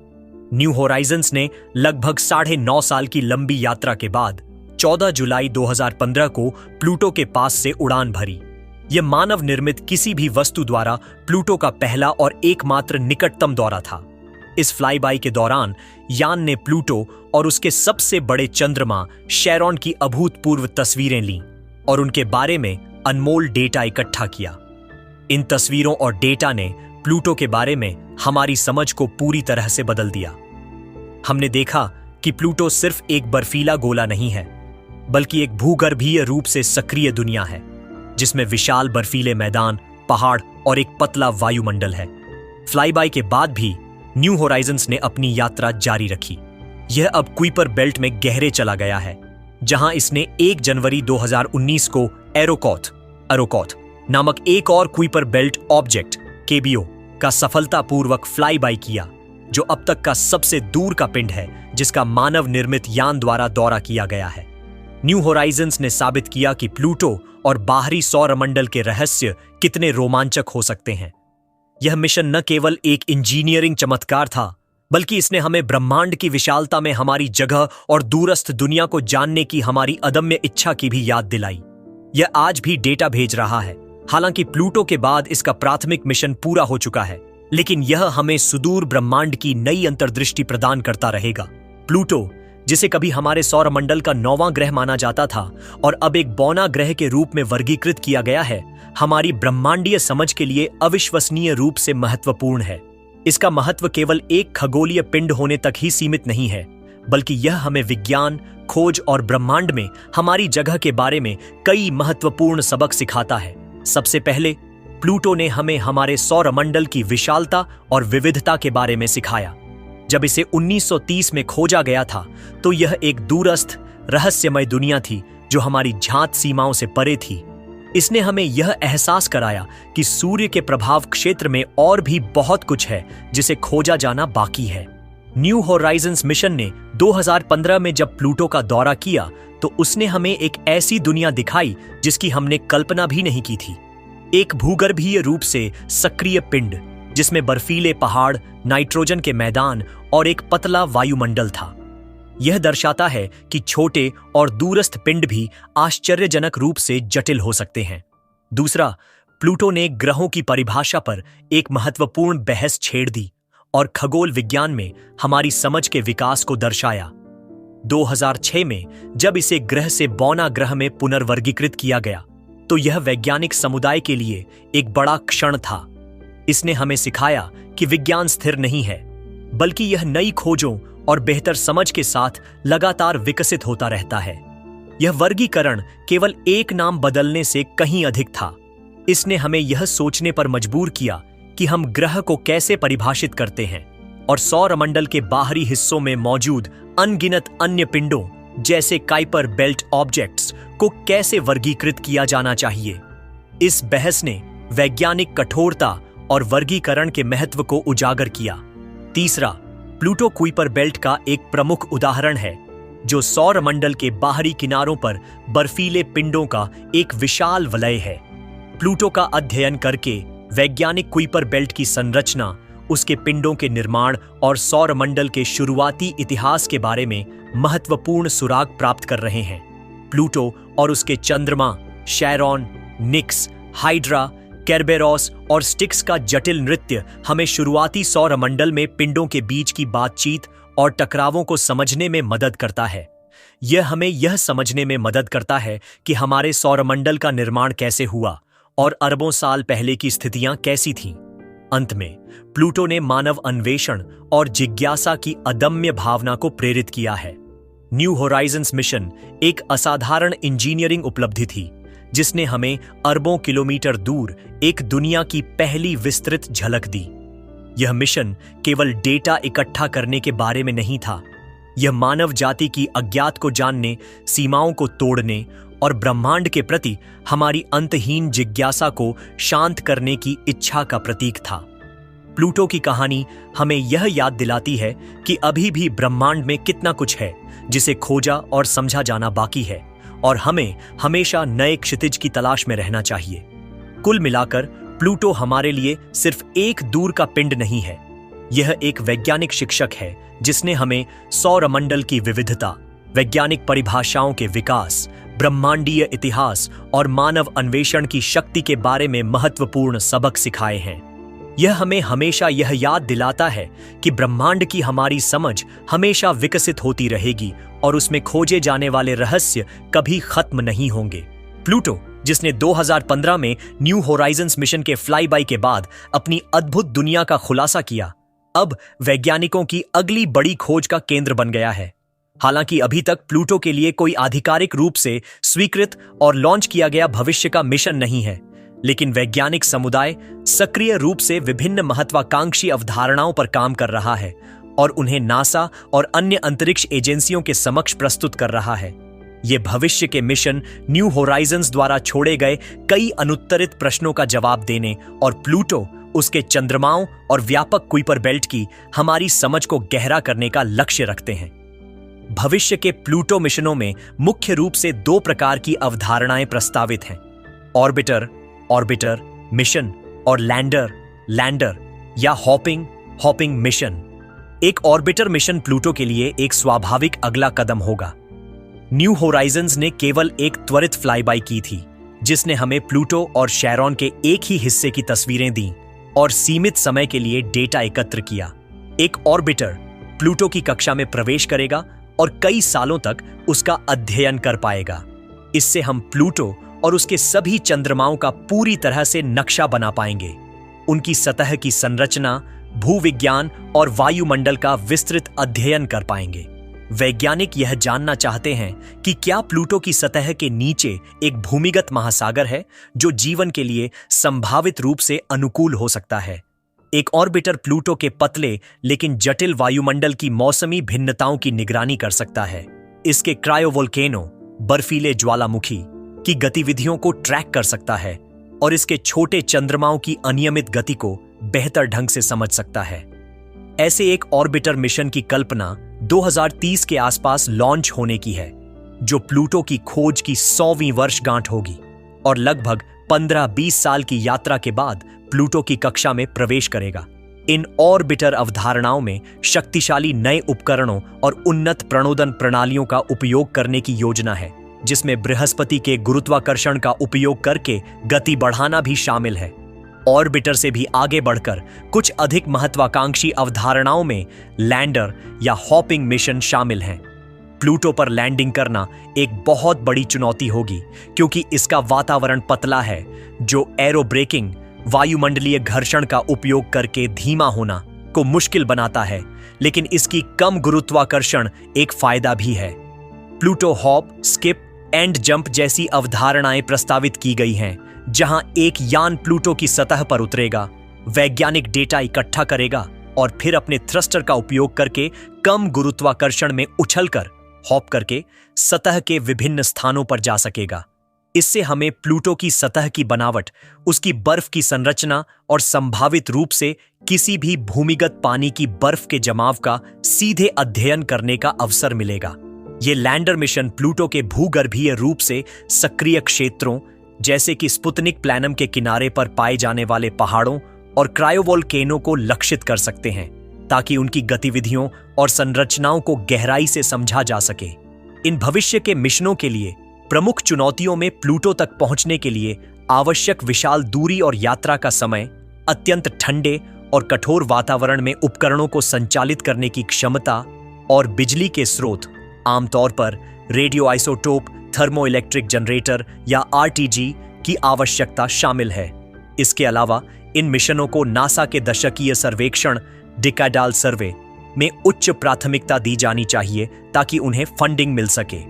न्यू होराइजन्स ने लगभग 9.5 साल की लंबी यात्रा के बाद 14 जुलाई 2015 को प्लूटो के पास से उड़ान भरी। यह मानव निर्मित किसी भी वस्तु द्वारा प्लूटो का पहला और एकमात्र निकटतम दौरा था। इस फ्लाईबाई के दौरान यान ने प्लूटो और उसके सबसे बड़े चंद्रमा शेरॉन की अभूतपूर्व तस्वीरें लीं और उनके बारे में अनमोल डेटा इकट्ठा किया। इन तस्वीरों और डेटा ने प्लूटो के बारे में हमारी समझ को पूरी तरह से बदल दिया। हमने देखा कि प्लूटो सिर्फ एक बर्फीला गोला नहीं है, बल्कि एक भूगर्भीय रूप से सक्रिय दुनिया है, जिसमें विशाल बर्फीले मैदान, पहाड़ और एक पतला वायुमंडल है। फ्लाईबाय के बाद भी न्यू होराइजन्स ने अपनी यात्रा जारी रखी। यह अब कुइपर बेल्ट में गहरे चला गया है, जहां इसने 1 जनवरी 2019 को अरोकोथ नामक एक और कुइपर बेल्ट ऑब्जेक्ट केबीओ का सफलतापूर्वक फ्लाईबाय किया, जो अब तक का सबसे दूर का पिंड है जिसका मानव निर्मित यान द्वारा दौरा किया गया है। न्यू होराइजन्स ने साबित किया कि प्लूटो और बाहरी सौरमंडल के रहस्य कितने रोमांचक हो सकते हैं। यह मिशन न केवल एक इंजीनियरिंग चमत्कार था, बल्कि इसने हमें ब्रह्मांड की विशालता में हमारी जगह और दूरस्थ दुनिया को जानने की हमारी अदम्य इच्छा की भी याद दिलाई। यह आज भी डेटा भेज रहा है। हालांकि प्लूटो के बाद इसका प्राथमिक मिशन पूरा हो चुका है, लेकिन यह हमें सुदूर ब्रह्मांड की नई अंतर्दृष्टि प्रदान करता रहेगा। प्लूटो, जिसे कभी हमारे सौरमंडल का 9वां ग्रह माना जाता था और अब एक बौना ग्रह के रूप में वर्गीकृत किया गया है, हमारी ब्रह्मांडीय समझ के लिए अविश्वसनीय रूप से महत्वपूर्ण है। इसका महत्व केवल एक खगोलीय पिंड होने तक ही सीमित नहीं है, बल्कि यह हमें विज्ञान, खोज और ब्रह्मांड में हमारी जगह के बारे में कई महत्वपूर्ण सबक सिखाता है। सबसे पहले, प्लूटो ने हमें हमारे सौरमंडल की विशालता और विविधता के बारे में सिखाया। जब इसे 1930 में खोजा गया था, तो यह एक दूरस्थ, रहस्यमय दुनिया थी जो हमारी ज्ञात सीमाओं से परे थी। इसने हमें यह एहसास कराया कि सूर्य के प्रभाव क्षेत्र में और भी बहुत कुछ है जिसे खोजा जाना बाकी है। न्यू होराइजन्स मिशन ने 2015 में जब प्लूटो का दौरा किया, तो उसने हमें एक ऐसी दुनिया दिखाई जिसकी हमने कल्पना भी नहीं की थी। एक भूगर्भीय रूप से सक्रिय पिंड, जिसमें बर्फीले पहाड़, नाइट्रोजन के मैदान और एक पतला वायुमंडल था। यह दर्शाता है कि छोटे और दूरस्थ पिंड भी आश्चर्यजनक रूप से जटिल हो सकते हैं। दूसरा, प्लूटो ने ग्रहों की परिभाषा पर एक महत्वपूर्ण बहस छेड़ दी और खगोल विज्ञान में हमारी समझ के विकास को दर्शाया। 2006 में जब इसे ग्रह से बौना ग्रह में पुनर्वर्गीकृत किया गया, तो यह वैज्ञानिक समुदाय के लिए एक बड़ा क्षण था। इसने हमें सिखाया कि विज्ञान स्थिर नहीं है, बल्कि यह नई खोजों और बेहतर समझ के साथ लगातार विकसित होता रहता है। यह वर्गीकरण केवल एक नाम बदलने से कहीं अधिक था। इसने हमें यह सोचने पर मजबूर किया कि हम ग्रह को कैसे परिभाषित करते हैं और सौरमंडल के बाहरी हिस्सों में मौजूद अनगिनत अन्य पिंडों जैसे काइपर बेल्ट ऑब्जेक्ट्स को कैसे वर्गीकृत किया जाना चाहिए। इस बहस ने वैज्ञानिक कठोरता और वर्गीकरण के महत्व को उजागर किया। तीसरा, प्लूटो कुइपर बेल्ट का एक प्रमुख उदाहरण है, जो सौरमंडल के बाहरी किनारों पर बर्फीले पिंडों का एक विशाल वलय है। प्लूटो का अध्ययन करके वैज्ञानिक कुइपर बेल्ट की संरचना, उसके पिंडों के निर्माण और सौरमंडल के शुरुआती इतिहास के बारे में महत्वपूर्ण सुराग प्राप्त कर रहे हैं। प्लूटो और उसके चंद्रमा, शैरॉन, निक्स, हाइड्रा, केरबेरोस और स्टिक्स का जटिल नृत्य हमें शुरुआती सौरमंडल में पिंडों के बीच की बातचीत और टकरावों को समझने में मदद करता है। यह हमें यह समझने में मदद करता है कि हमारे सौरमंडल का निर्माण कैसे हुआ और अरबों साल पहले की स्थितियां कैसी थीं। अंत में, प्लूटो ने मानव अन्वेषण और जिज्ञासा की अदम्य भावना को प्रेरित किया है। न्यू होराइजन्स मिशन एक असाधारण इंजीनियरिंग उपलब्धि थी, जिसने हमें अरबों किलोमीटर दूर एक दुनिया की पहली विस्तृत झलक दी। यह मिशन केवल डेटा इकट्ठा करने के बारे में नहीं था। यह मानव जाति की अज्ञात को जानने, सीमाओं को तोड़ने और ब्रह्मांड के प्रति हमारी अंतहीन जिज्ञासा को शांत करने की इच्छा का प्रतीक था। प्लूटो की कहानी हमें यह याद दिलाती है कि अभी भी ब्रह्मांड में कितना कुछ है जिसे खोजा और समझा जाना बाकी है, और हमें हमेशा नए क्षितिज की तलाश में रहना चाहिए। कुल मिलाकर, प्लूटो हमारे लिए सिर्फ एक दूर का पिंड नहीं है। यह एक वैज्ञानिक शिक्षक है जिसने हमें सौरमंडल की विविधता, वैज्ञानिक परिभाषाओं के विकास, ब्रह्मांडीय इतिहास और मानव अन्वेषण की शक्ति के बारे में महत्वपूर्ण सबक सिखाए हैं। यह हमें हमेशा यह याद दिलाता है कि ब्रह्मांड की हमारी समझ हमेशा विकसित होती रहेगी और उसमें खोजे जाने वाले रहस्य कभी खत्म नहीं होंगे। प्लूटो, जिसने 2015 में न्यू होराइजन्स मिशन के फ्लाईबाय के बाद अपनी अद्भुत दुनिया का खुलासा किया, अब वैज्ञानिकों की अगली बड़ी खोज का केंद्र बन गया है। हालांकि अभी तक प्लूटो के लिए कोई आधिकारिक रूप से स्वीकृत और लॉन्च किया गया भविष्य का मिशन नहीं है, लेकिन वैज्ञानिक समुदाय सक्रिय रूप से विभिन्न महत्वाकांक्षी अवधारणाओं पर काम कर रहा है और उन्हें नासा और अन्य अंतरिक्ष एजेंसियों के समक्ष प्रस्तुत कर रहा है। ये भविष्य के मिशन न्यू होराइजन्स द्वारा छोड़े गए कई अनुत्तरित प्रश्नों का जवाब देने और प्लूटो, उसके चंद्रमाओं और व्यापक कुइपर बेल्ट की हमारी समझ को गहरा करने का लक्ष्य रखते हैं। भविष्य के प्लूटो मिशनों में मुख्य रूप से 2 प्रकार की अवधारणाएं प्रस्तावित हैं: ऑर्बिटर, ऑर्बिटर मिशन और लैंडर, लैंडर या हॉपिंग मिशन। एक ऑर्बिटर मिशन प्लूटो के लिए एक स्वाभाविक अगला कदम होगा। न्यू होराइजन्स ने केवल एक त्वरित फ्लाईबाई की थी, जिसने हमें प्लूटो और शैरॉन के एक ही हिस्से की तस्वीरें दी और सीमित समय के लिए डेटा एकत्र किया। एक ऑर्बिटर प्लूटो की कक्षा में प्रवेश करेगा और कई सालों तक उसका अध्ययन कर पाएगा। इससे हम प्लूटो और उसके सभी चंद्रमाओं का पूरी तरह से नक्शा बना पाएंगे, उनकी सतह की संरचना, भूविज्ञान और वायुमंडल का विस्तृत अध्ययन कर पाएंगे। वैज्ञानिक यह जानना चाहते हैं कि क्या प्लूटो की सतह के नीचे एक भूमिगत महासागर है जो जीवन के लिए संभावित रूप से अनुकूल हो सकता है। एक ऑर्बिटर प्लूटो के पतले लेकिन जटिल वायुमंडल की मौसमी भिन्नताओं की निगरानी कर सकता है। इसके क्रायोवोल्केनो, बर्फीले ज्वालामुखी की गतिविधियों को ट्रैक कर सकता है और इसके छोटे चंद्रमाओं की अनियमित गति को बेहतर ढंग से समझ सकता है। ऐसे एक ऑर्बिटर मिशन की कल्पना 2030 के आसपास लॉन्च होने की है, जो प्लूटो की खोज की 100वीं वर्षगांठ होगी और लगभग 15-20 साल की यात्रा के बाद प्लूटो की कक्षा में प्रवेश करेगा। इन ऑर्बिटर अवधारणाओं में शक्तिशाली नए उपकरणों और उन्नत प्रणोदन प्रणालियों का उपयोग करने की योजना है, जिसमें बृहस्पति के गुरुत्वाकर्षण का उपयोग करके गति बढ़ाना भी शामिल है। ऑर्बिटर से भी आगे बढ़कर कुछ अधिक महत्वाकांक्षी अवधारणाओं में लैंडर या हॉपिंग मिशन शामिल हैं। प्लूटो पर लैंडिंग करना एक बहुत बड़ी चुनौती होगी, क्योंकि इसका वातावरण पतला है, जो एरो ब्रेकिंग, वायुमंडलीय घर्षण का उपयोग करके धीमा होना को मुश्किल बनाता है, लेकिन इसकी कम गुरुत्वाकर्षण एक फायदा भी है। Pluto hop, skip and jump जैसी अवधारणाएं प्रस्तावित की गई हैं, जहां एक यान प्लूटो की सतह पर उतरेगा, वैज्ञानिक डेटा इकट्ठा करेगा और फिर अपने थ्रस्टर का उपयोग करके कम गुरुत्वाकर्षण में उछलकर हॉप करके सतह के विभिन्न स्थानों पर जा सकेगा। इससे हमें प्लूटो की सतह की बनावट, उसकी बर्फ की संरचना और संभावित रूप से किसी भी भूमिगत पानी की बर्फ के जमाव का सीधे अध्ययन करने का अवसर मिलेगा। ये लैंडर मिशन प्लूटो के भूगर्भीय रूप से सक्रिय क्षेत्रों जैसे कि स्पुतनिक प्लैनम के किनारे पर पाए जाने वाले पहाड़ों और क्रायोवोल्केनो को लक्षित कर सकते हैं, ताकि उनकी गतिविधियों और संरचनाओं को गहराई से समझा जा सके। इन भविष्य के मिशनों के लिए प्रमुख चुनौतियों में प्लूटो तक पहुंचने के लिए आवश्यक विशाल दूरी और यात्रा का समय, अत्यंत ठंडे और कठोर वातावरण में उपकरणों को संचालित करने की क्षमता और बिजली के स्रोत, आमतौर पर radio isotope thermo electric generator या आरटीजी की आवश्यकता शामिल है। इसके अलावा इन मिशनों को नासा के दशकीय सर्वेक्षण डिकाडाल सर्वे में उच्च प्राथमिकता दी जानी चाहिए, ताकि उन्हें फंडिंग मिल सके।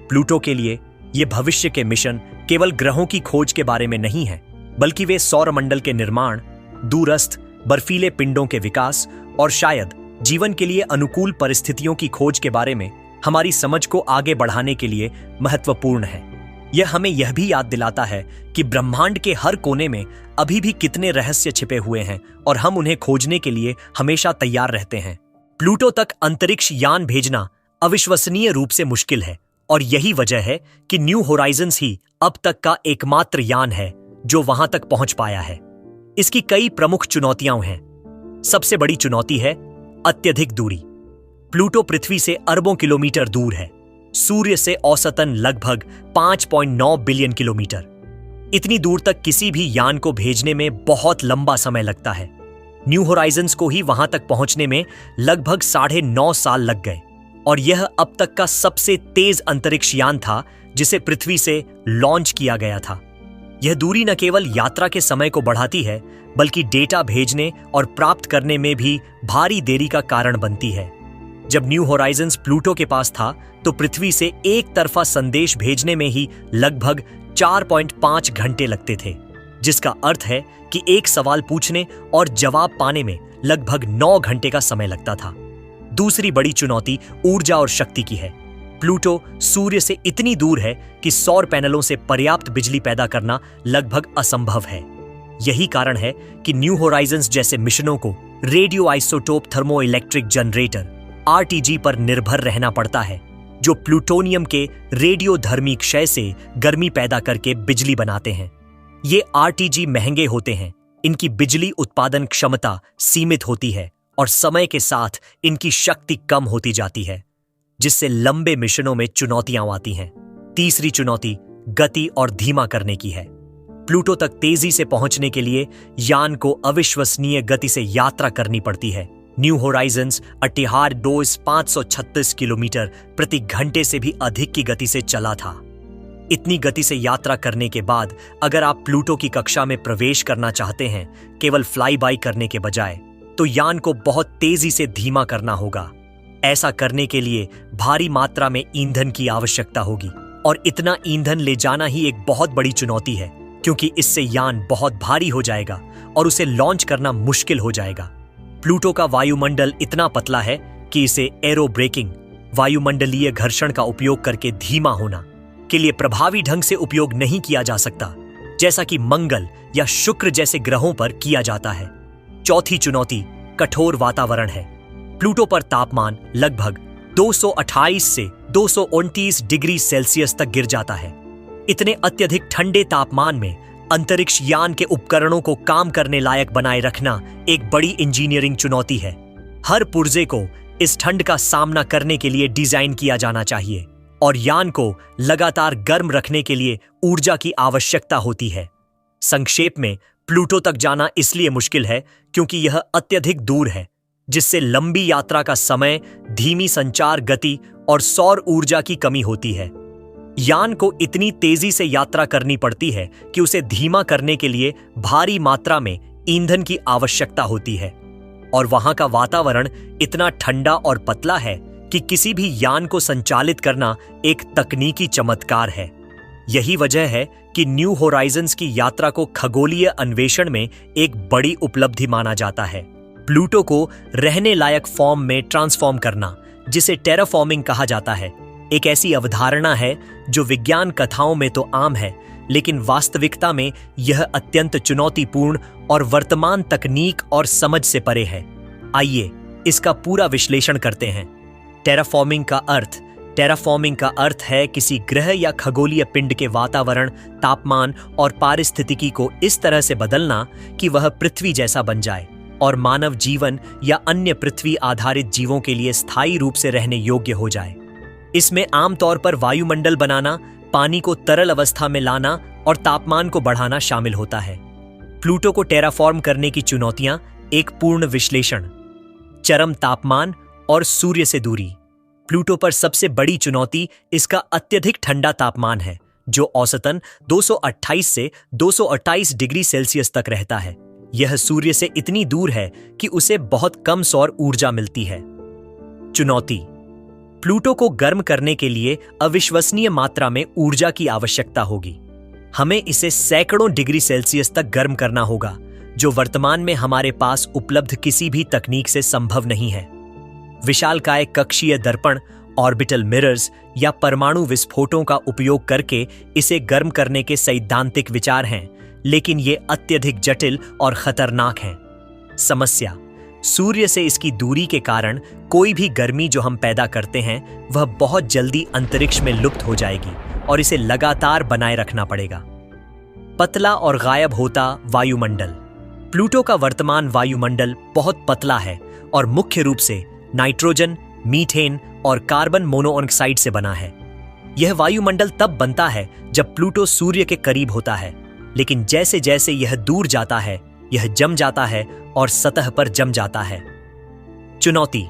प्लूटो के लिए ये भविष्य के मिशन केवल ग्रहों की खोज के बारे में नहीं है, बल्कि वे सौरमंडल के निर्माण, दूरस्थ बर्फीले पिंडों के विकास और शायद जीवन के लिए अनुकूल परिस्थितियों की खोज के बारे में हमारी समझ को आगे बढ़ाने के लिए महत्वपूर्ण है। यह हमें यह भी याद दिलाता है कि ब्रह्मांड के हर कोने में अभी भी कितने रहस्य छिपे हुए हैं और हम उन्हें खोजने के लिए हमेशा तैयार रहते हैं। प्लूटो तक अंतरिक्ष यान भेजना अविश्वसनीय रूप से मुश्किल है, और यही वजह है कि न्यू होराइजन्स ही अब तक का एकमात्र यान है जो वहां तक पहुंच पाया है। इसकी कई प्रमुख चुनौतियां हैं। सबसे बड़ी चुनौती है अत्यधिक दूरी। प्लूटो पृथ्वी से अरबों किलोमीटर दूर है, सूर्य से औसतन लगभग 5.9 बिलियन किलोमीटर। इतनी दूर तक किसी भी यान को भेजने में बहुत लंबा समय लगता है। न्यू होराइजन्स को ही वहां तक पहुंचने में लगभग 9.5 साल लग गए, और यह अब तक का सबसे तेज अंतरिक्ष यान था जिसे पृथ्वी से लॉन्च किया गया था। यह दूरी न केवल यात्रा के समय को बढ़ाती है, बल्कि डेटा भेजने और प्राप्त करने में भी भारी देरी का कारण बनती है। जब न्यू होराइजन्स प्लूटो के पास था तो पृथ्वी से एक तरफा संदेश भेजने में ही लगभग 4.5 घंटे लगते थे, जिसका अर्थ है कि एक सवाल पूछने और जवाब पाने में लगभग 9 घंटे का समय लगता था। दूसरी बड़ी चुनौती ऊर्जा और शक्ति की है। प्लूटो सूर्य से इतनी दूर है कि सौर पैनलों से पर्याप्त बिजली पैदा करना लगभग असंभव है। यही कारण है कि न्यू होराइजन्स जैसे मिशनों को radio isotope thermo electric generator RTG पर निर्भर रहना पड़ता है, जो प्लूटोनियम के रेडियोधर्मी क्षय से गर्मी पैदा करके बिजली बनाते हैं। ये आरटीजी महंगे होते हैं, इनकी बिजली उत्पादन क्षमता सीमित होती है और समय के साथ इनकी शक्ति कम होती जाती है, जिससे लंबे मिशनों में चुनौतियां आती हैं। तीसरी चुनौती गति और धीमा करने की है। प्लूटो तक तेजी से पहुंचने के लिए यान को अविश्वसनीय गति से यात्रा करनी पड़ती है। न्यू होराइजन्स अटिहार डोज 536 किलोमीटर प्रति घंटे से भी अधिक की गति से चला था। इतनी गति से यात्रा करने के बाद अगर आप प्लूटो की कक्षा में प्रवेश करना चाहते हैं केवल फ्लाई बाई करने के बजाय, तो यान को बहुत तेजी से धीमा करना होगा। ऐसा करने के लिए भारी मात्रा में ईंधन की आवश्यकता होगी और इतना ईंधन ले जाना ही एक बहुत बड़ी चुनौती है, क्योंकि इससे यान बहुत भारी हो जाएगा और उसे लॉन्च करना मुश्किल हो जाएगा। प्लूटो का वायुमंडल इतना पतला है कि इसे एरो ब्रेकिंग, वायुमंडलीय घर्षण का उपयोग करके धीमा होना के लिए प्रभावी ढंग से उपयोग नहीं किया जा सकता, जैसा कि मंगल या शुक्र जैसे ग्रहों पर किया जाता है। चौथी चुनौती कठोर वातावरण है। प्लूटो पर तापमान लगभग 228 से 229 डिग्री सेल्सियस तक गिर जाता है। इतने अत्यधिक ठंडे तापमान में अंतरिक्ष यान के उपकरणों को काम करने लायक बनाए रखना एक बड़ी इंजीनियरिंग चुनौती है। हर पुर्जे को इस ठंड का सामना करने के लिए डिजाइन किया जाना चाहिए और यान को लगातार गर्म रखने के लिए ऊर्जा की आवश्यकता होती है। संक्षेप में, प्लूटो तक जाना इसलिए मुश्किल है क्योंकि यह अत्यधिक दूर है, जिससे लंबी यात्रा का समय, धीमी संचार गति और सौर ऊर्जा की कमी होती है। यान को इतनी तेजी से यात्रा करनी पड़ती है कि उसे धीमा करने के लिए भारी मात्रा में ईंधन की आवश्यकता होती है, और वहां का वातावरण इतना ठंडा और पतला है कि किसी भी यान को संचालित करना एक तकनीकी चमत्कार है। यही वजह है कि न्यू होराइजन्स की यात्रा को खगोलीय अन्वेषण में एक बड़ी उपलब्धि माना जाता है। प्लूटो को रहने लायक फॉर्म में ट्रांसफॉर्म करना, जिसे टेराफॉर्मिंग कहा जाता है, एक ऐसी अवधारणा है जो विज्ञान कथाओं में तो आम है, लेकिन वास्तविकता में यह अत्यंत चुनौतीपूर्ण और वर्तमान तकनीक और समझ से परे है। आइए इसका पूरा विश्लेषण करते हैं। टेराफॉर्मिंग का अर्थ है किसी ग्रह या खगोलीय पिंड के वातावरण, तापमान और पारिस्थितिकी को इस तरह से बदलना कि वह पृथ्वी जैसा बन जाए और मानव जीवन या अन्य पृथ्वी आधारित जीवों के लिए स्थायी रूप से रहने योग्य हो जाए। इसमें आमतौर पर वायुमंडल बनाना, पानी को तरल अवस्था में लाना और तापमान को बढ़ाना शामिल होता है। प्लूटो को टेराफॉर्म करने की चुनौतियां: एक पूर्ण विश्लेषण, चरम तापमान और सूर्य से दूरी। प्लूटो पर सबसे बड़ी चुनौती इसका अत्यधिक ठंडा तापमान है, जो औसतन 228 से 228 डिग्री सेल्सियस तक रहता है। यह सूर्य से इतनी दूर है कि उसे बहुत कम सौर ऊर्जा मिलती है। चुनौती: प्लूटो को गर्म करने के लिए अविश्वसनीय मात्रा में ऊर्जा की आवश्यकता होगी। हमें इसे सैकड़ों डिग्री सेल्सियस तक गर्म करना होगा, जो वर्तमान में हमारे पास उपलब्ध किसी भी तकनीक से संभव नहीं है। विशालकाय कक्षीय दर्पण, ऑर्बिटल मिरर्स या परमाणु विस्फोटों का उपयोग करके इसे गर्म करने के सैद्धांतिक विचार हैं, लेकिन ये अत्यधिक जटिल और खतरनाक हैं। समस्या: सूर्य से इसकी दूरी के कारण कोई भी गर्मी जो हम पैदा करते हैं वह बहुत जल्दी अंतरिक्ष में लुप्त हो जाएगी और इसे लगातार बनाए रखना पड़ेगा। पतला और गायब होता वायुमंडल: प्लूटो का वर्तमान वायुमंडल बहुत पतला है और मुख्य रूप से नाइट्रोजन, मीथेन और कार्बन मोनोऑक्साइड से बना है। यह वायुमंडल तब बनता है जब प्लूटो सूर्य के करीब होता है, लेकिन जैसे जैसे यह दूर जाता है यह जम जाता है और सतह पर जम जाता है। चुनौती: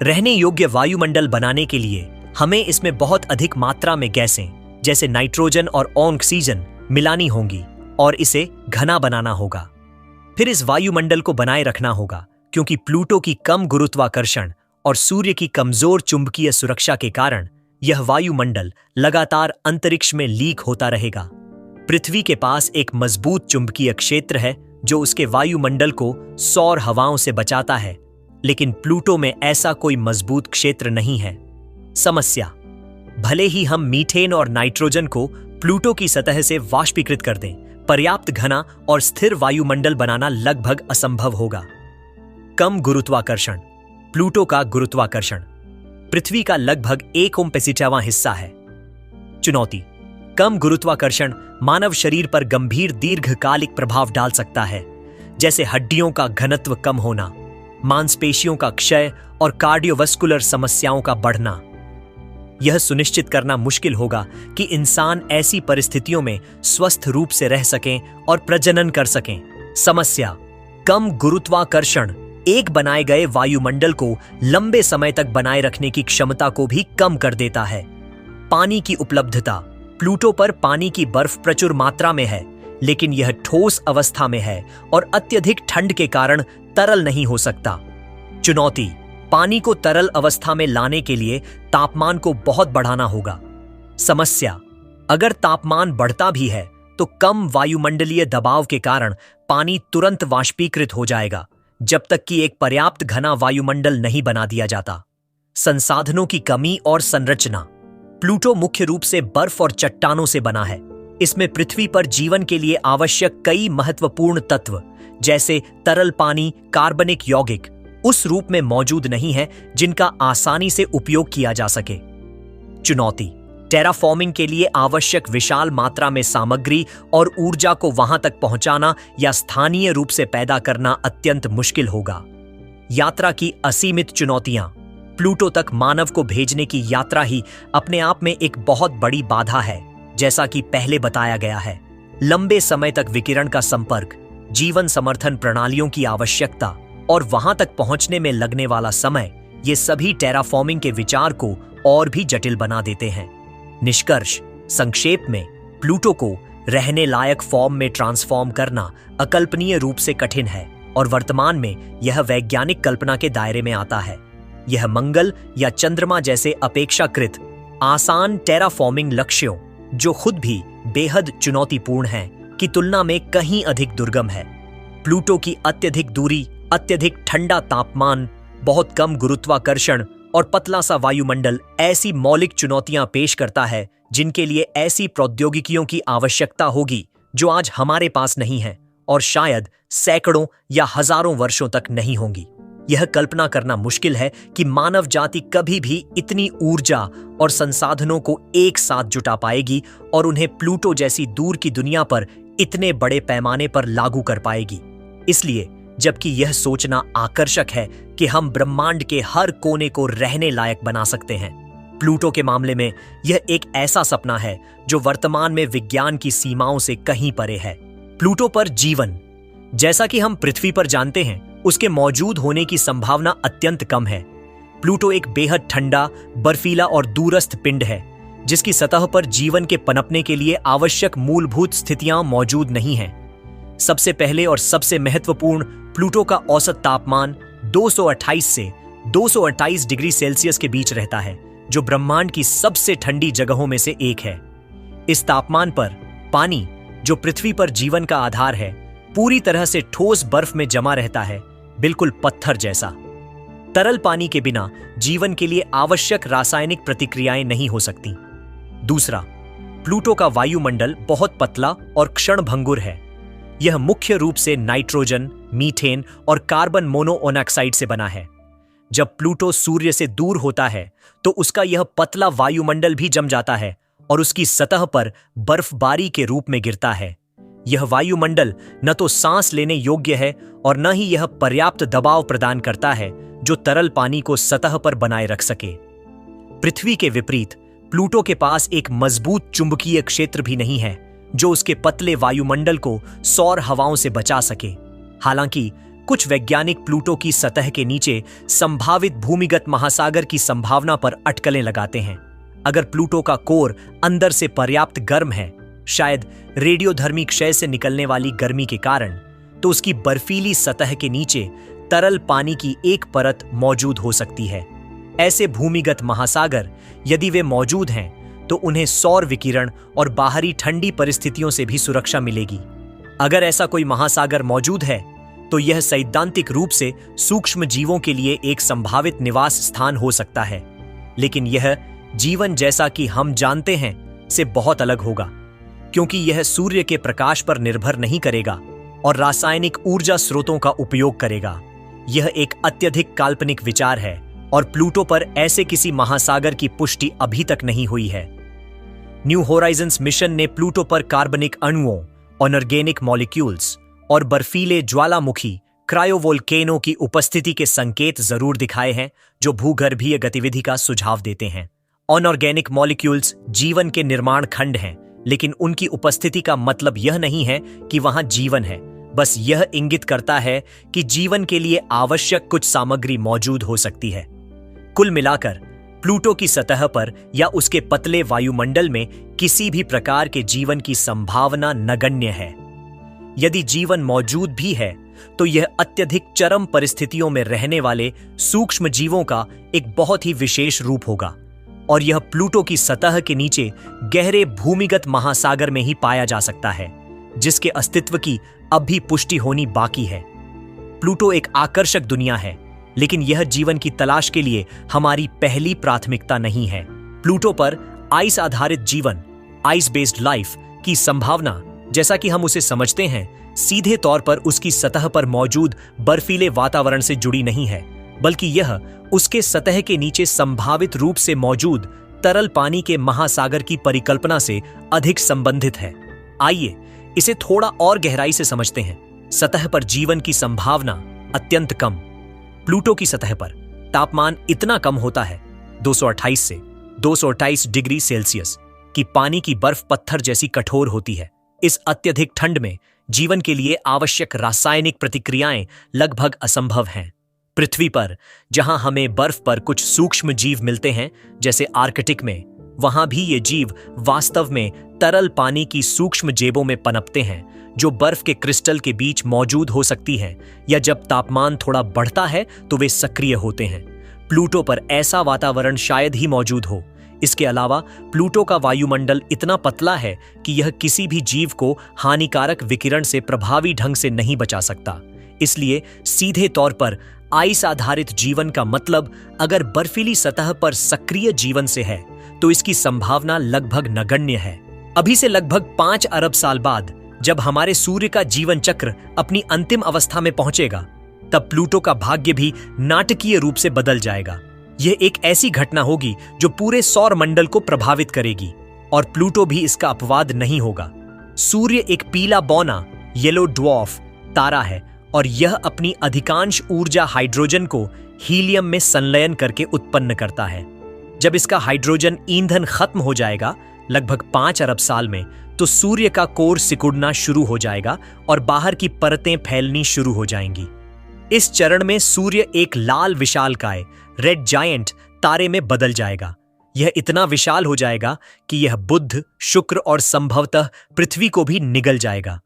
रहने योग्य वायुमंडल बनाने के लिए हमें इसमें बहुत अधिक मात्रा में गैसें जैसे नाइट्रोजन और ऑक्सीजन मिलानी होंगी और इसे घना बनाना होगा। फिर इस वायुमंडल को बनाए रखना होगा, क्योंकि प्लूटो की कम गुरुत्वाकर्षण और सूर्य की कमजोर चुंबकीय सुरक्षा के कारण यह वायुमंडल लगातार अंतरिक्ष में लीक होता रहेगा। पृथ्वी के पास एक मजबूत चुंबकीय क्षेत्र है जो उसके वायुमंडल को सौर हवाओं से बचाता है, लेकिन प्लूटो में ऐसा कोई मजबूत क्षेत्र नहीं है। समस्या: भले ही हम मीथेन और नाइट्रोजन को प्लूटो की सतह से वाष्पीकृत कर दें, पर्याप्त घना और स्थिर वायुमंडल बनाना लगभग असंभव होगा। कम गुरुत्वाकर्षण: प्लूटो का गुरुत्वाकर्षण पृथ्वी का लगभग 1/5वां हिस्सा है। चुनौती: कम गुरुत्वाकर्षण मानव शरीर पर गंभीर दीर्घकालिक प्रभाव डाल सकता है, जैसे हड्डियों का घनत्व कम होना, मांसपेशियों का क्षय और कार्डियोवस्कुलर समस्याओं का बढ़ना। यह सुनिश्चित करना मुश्किल होगा कि इंसान ऐसी परिस्थितियों में स्वस्थ रूप से रह सकें और प्रजनन कर सकें। समस्या: कम गुरुत्वाकर्षण एक बनाए गए वायुमंडल को लंबे समय तक बनाए रखने की क्षमता को भी कम कर देता है। पानी की उपलब्धता: प्लूटो पर पानी की बर्फ प्रचुर मात्रा में है, लेकिन यह ठोस अवस्था में है और अत्यधिक ठंड के कारण तरल नहीं हो सकता। चुनौती: पानी को तरल अवस्था में लाने के लिए तापमान को बहुत बढ़ाना होगा। समस्या: अगर तापमान बढ़ता भी है तो कम वायुमंडलीय दबाव के कारण पानी तुरंत वाष्पीकृत हो जाएगा, जब तक कि एक पर्याप्त घना वायुमंडल नहीं बना दिया जाता। संसाधनों की कमी और संरचना: प्लूटो मुख्य रूप से बर्फ और चट्टानों से बना है। इसमें पृथ्वी पर जीवन के लिए आवश्यक कई महत्वपूर्ण तत्व जैसे तरल पानी, कार्बनिक यौगिक उस रूप में मौजूद नहीं है जिनका आसानी से उपयोग किया जा सके। चुनौती: टेराफॉर्मिंग के लिए आवश्यक विशाल मात्रा में सामग्री और ऊर्जा को वहां तक पहुंचाना या स्थानीय रूप से पैदा करना अत्यंत मुश्किल होगा। यात्रा की असीमित चुनौतियां: प्लूटो तक मानव को भेजने की यात्रा ही अपने आप में एक बहुत बड़ी बाधा है, जैसा कि पहले बताया गया है। लंबे समय तक विकिरण का संपर्क, जीवन समर्थन प्रणालियों की आवश्यकता और वहां तक पहुंचने में लगने वाला समय, ये सभी टेराफॉर्मिंग के विचार को और भी जटिल बना देते हैं। निष्कर्ष: संक्षेप में, प्लूटो को रहने लायक फॉर्म में ट्रांसफॉर्म करना अकल्पनीय रूप से कठिन है और वर्तमान में यह वैज्ञानिक कल्पना के दायरे में आता है। यह मंगल या चंद्रमा जैसे अपेक्षाकृत आसान टेराफॉर्मिंग लक्ष्यों, जो खुद भी बेहद चुनौतीपूर्ण हैं, की तुलना में कहीं अधिक दुर्गम है। प्लूटो की अत्यधिक दूरी, अत्यधिक ठंडा तापमान, बहुत कम गुरुत्वाकर्षण और पतला सा वायुमंडल ऐसी मौलिक चुनौतियां पेश करता है जिनके लिए ऐसी प्रौद्योगिकियों की आवश्यकता होगी जो आज हमारे पास नहीं है और शायद सैकड़ों या हजारों वर्षों तक नहीं होंगी। यह कल्पना करना मुश्किल है कि मानव जाति कभी भी इतनी ऊर्जा और संसाधनों को एक साथ जुटा पाएगी और उन्हें प्लूटो जैसी दूर की दुनिया पर इतने बड़े पैमाने पर लागू कर पाएगी। इसलिए जबकि यह सोचना आकर्षक है कि हम ब्रह्मांड के हर कोने को रहने लायक बना सकते हैं, प्लूटो के मामले में यह एक ऐसा सपना है जो वर्तमान में विज्ञान की सीमाओं से कहीं परे है। प्लूटो पर जीवन, जैसा कि हम पृथ्वी पर जानते हैं, उसके मौजूद होने की संभावना अत्यंत कम है। प्लूटो एक बेहद ठंडा, बर्फीला और दूरस्थ पिंड है जिसकी सतह पर जीवन के पनपने के लिए आवश्यक मूलभूत स्थितियां मौजूद नहीं हैं। सबसे पहले और सबसे महत्वपूर्ण, प्लूटो का औसत तापमान 228 से 228 डिग्री सेल्सियस के बीच रहता है, जो ब्रह्मांड की सबसे ठंडी जगहों में से एक है। इस तापमान पर पानी, जो पृथ्वी पर जीवन का आधार है, पूरी तरह से ठोस बर्फ में जमा रहता है, बिल्कुल पत्थर जैसा। तरल पानी के बिना जीवन के लिए आवश्यक रासायनिक प्रतिक्रियाएं नहीं हो सकती। दूसरा, प्लूटो का वायुमंडल बहुत पतला और क्षणभंगुर है। यह मुख्य रूप से नाइट्रोजन, मीथेन और कार्बन मोनोऑक्साइड से बना है। जब प्लूटो सूर्य से दूर होता है तो उसका यह पतला वायुमंडल भी जम जाता है और उसकी सतह पर बर्फबारी के रूप में गिरता है। यह वायुमंडल न तो सांस लेने योग्य है और न ही यह पर्याप्त दबाव प्रदान करता है जो तरल पानी को सतह पर बनाए रख सके। पृथ्वी के विपरीत, प्लूटो के पास एक मजबूत चुंबकीय क्षेत्र भी नहीं है जो उसके पतले वायुमंडल को सौर हवाओं से बचा सके। हालांकि कुछ वैज्ञानिक प्लूटो की सतह के नीचे संभावित भूमिगत महासागर की संभावना पर अटकलें लगाते हैं। अगर प्लूटो का कोर अंदर से पर्याप्त गर्म है, शायद रेडियोधर्मी क्षय से निकलने वाली गर्मी के कारण, तो उसकी बर्फीली सतह के नीचे तरल पानी की एक परत मौजूद हो सकती है ऐसे भूमिगत महासागर यदि वे मौजूद हैं तो उन्हें सौर विकिरण और बाहरी ठंडी परिस्थितियों से भी सुरक्षा मिलेगी। अगर ऐसा कोई महासागर मौजूद है तो यह सैद्धांतिक रूप से सूक्ष्म जीवों के लिए एक संभावित निवास स्थान हो सकता है, लेकिन यह जीवन जैसा कि हम जानते हैं से बहुत अलग होगा, क्योंकि यह सूर्य के प्रकाश पर निर्भर नहीं करेगा और रासायनिक ऊर्जा स्रोतों का उपयोग करेगा। यह एक अत्यधिक काल्पनिक विचार है और प्लूटो पर ऐसे किसी महासागर की पुष्टि अभी तक नहीं हुई है। न्यू होराइजन्स मिशन ने प्लूटो पर कार्बनिक अणुओं, ऑर्गेनिक मॉलिक्यूल्स और बर्फीले ज्वालामुखी क्रायोवोल्केनो की उपस्थिति के संकेत जरूर दिखाए हैं जो भूगर्भीय गतिविधि का सुझाव देते हैं। अनऑर्गेनिक मॉलिक्यूल्स जीवन के निर्माण खंड हैं, लेकिन उनकी उपस्थिति का मतलब यह नहीं है कि वहां जीवन है। बस यह इंगित करता है कि जीवन के लिए आवश्यक कुछ सामग्री मौजूद हो सकती है। कुल मिलाकर प्लूटो की सतह पर या उसके पतले वायुमंडल में किसी भी प्रकार के जीवन की संभावना नगण्य है। यदि जीवन मौजूद भी है तो यह अत्यधिक चरम परिस्थितियों में रहने वाले सूक्ष्म जीवों का एक बहुत ही विशेष रूप होगा, और यह प्लूटो की सतह के नीचे गहरे भूमिगत महासागर में ही पाया जा सकता है, जिसके अस्तित्व की अब भी पुष्टि होनी बाकी है। प्लूटो एक आकर्षक दुनिया है, लेकिन यह जीवन की तलाश के लिए हमारी पहली प्राथमिकता नहीं है। प्लूटो पर आइस आधारित जीवन, आइस बेस्ड लाइफ की संभावना, जैसा कि हम उसे समझते हैं, सीधे तौर पर उसकी सतह पर मौजूद बर्फीले वातावरण से जुड़ी नहीं है, बल्कि यह उसके सतह के नीचे संभावित रूप से मौजूद तरल पानी के महासागर की परिकल्पना से अधिक संबंधित है। आइए इसे थोड़ा और गहराई से समझते हैं। सतह पर जीवन की संभावना अत्यंत कम। प्लूटो की सतह पर तापमान इतना कम होता है 228 से 228 डिग्री सेल्सियस कि पानी की बर्फ पत्थर जैसी कठोर होती है। इस अत्यधिक ठंड में जीवन के लिए आवश्यक रासायनिक प्रतिक्रियाएं लगभग असंभव हैं। पृथ्वी पर जहां हमें बर्फ पर कुछ सूक्ष्म जीव मिलते हैं, जैसे आर्कटिक में, वहां भी ये जीव वास्तव में तरल पानी की सूक्ष्म जेबों में पनपते हैं, जो बर्फ के क्रिस्टल के बीच मौजूद हो सकती हैं, या जब तापमान थोड़ा बढ़ता है तो वे सक्रिय होते हैं। प्लूटो पर ऐसा वातावरण शायद ही मौजूद हो। इसके अलावा प्लूटो का वायुमंडल इतना पतला है कि यह किसी भी जीव को हानिकारक विकिरण से प्रभावी ढंग से नहीं बचा सकता। इसलिए सीधे तौर पर आइस आधारित जीवन का मतलब अगर बर्फीली सतह पर सक्रिय जीवन से है तो इसकी संभावना लगभग नगण्य है। अभी से लगभग 5 अरब साल बाद जब हमारे सूर्य का जीवन चक्र अपनी अंतिम अवस्था में पहुंचेगा, तब प्लूटो का भाग्य भी नाटकीय रूप से बदल जाएगा। यह एक ऐसी घटना होगी जो पूरे सौर मंडल को प्रभावित करेगी, और प्लूटो भी इसका अपवाद नहीं होगा। सूर्य एक पीला बौना येलो ड्वार्फ तारा है, और यह अपनी अधिकांश ऊर्जा हाइड्रोजन को हीलियम में संलयन करके उत्पन्न करता है। जब इसका हाइड्रोजन ईंधन खत्म हो जाएगा लगभग 5 अरब साल में, तो सूर्य का कोर सिकुड़ना शुरू हो जाएगा और बाहर की परतें फैलनी शुरू हो जाएंगी। इस चरण में सूर्य एक लाल विशालकाय रेड जायंट तारे में बदल जाएगा। यह इतना विशाल हो जाएगा कि यह बुध, शुक्र और संभवतः पृथ्वी को भी निगल जाएगा।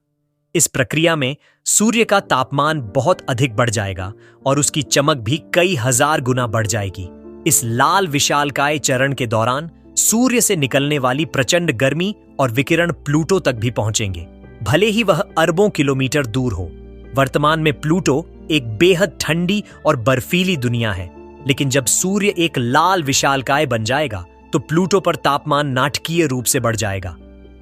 इस प्रक्रिया में सूर्य का तापमान बहुत अधिक बढ़ जाएगा और उसकी चमक भी कई हजार गुना बढ़ जाएगी। इस लाल विशालकाय चरण के दौरान सूर्य से निकलने वाली प्रचंड गर्मी और विकिरण प्लूटो तक भी पहुंचेंगे, भले ही वह अरबों किलोमीटर दूर हो। वर्तमान में प्लूटो एक बेहद ठंडी और बर्फीली दुनिया है, लेकिन जब सूर्य एक लाल विशालकाय बन जाएगा तो प्लूटो पर तापमान नाटकीय रूप से बढ़ जाएगा।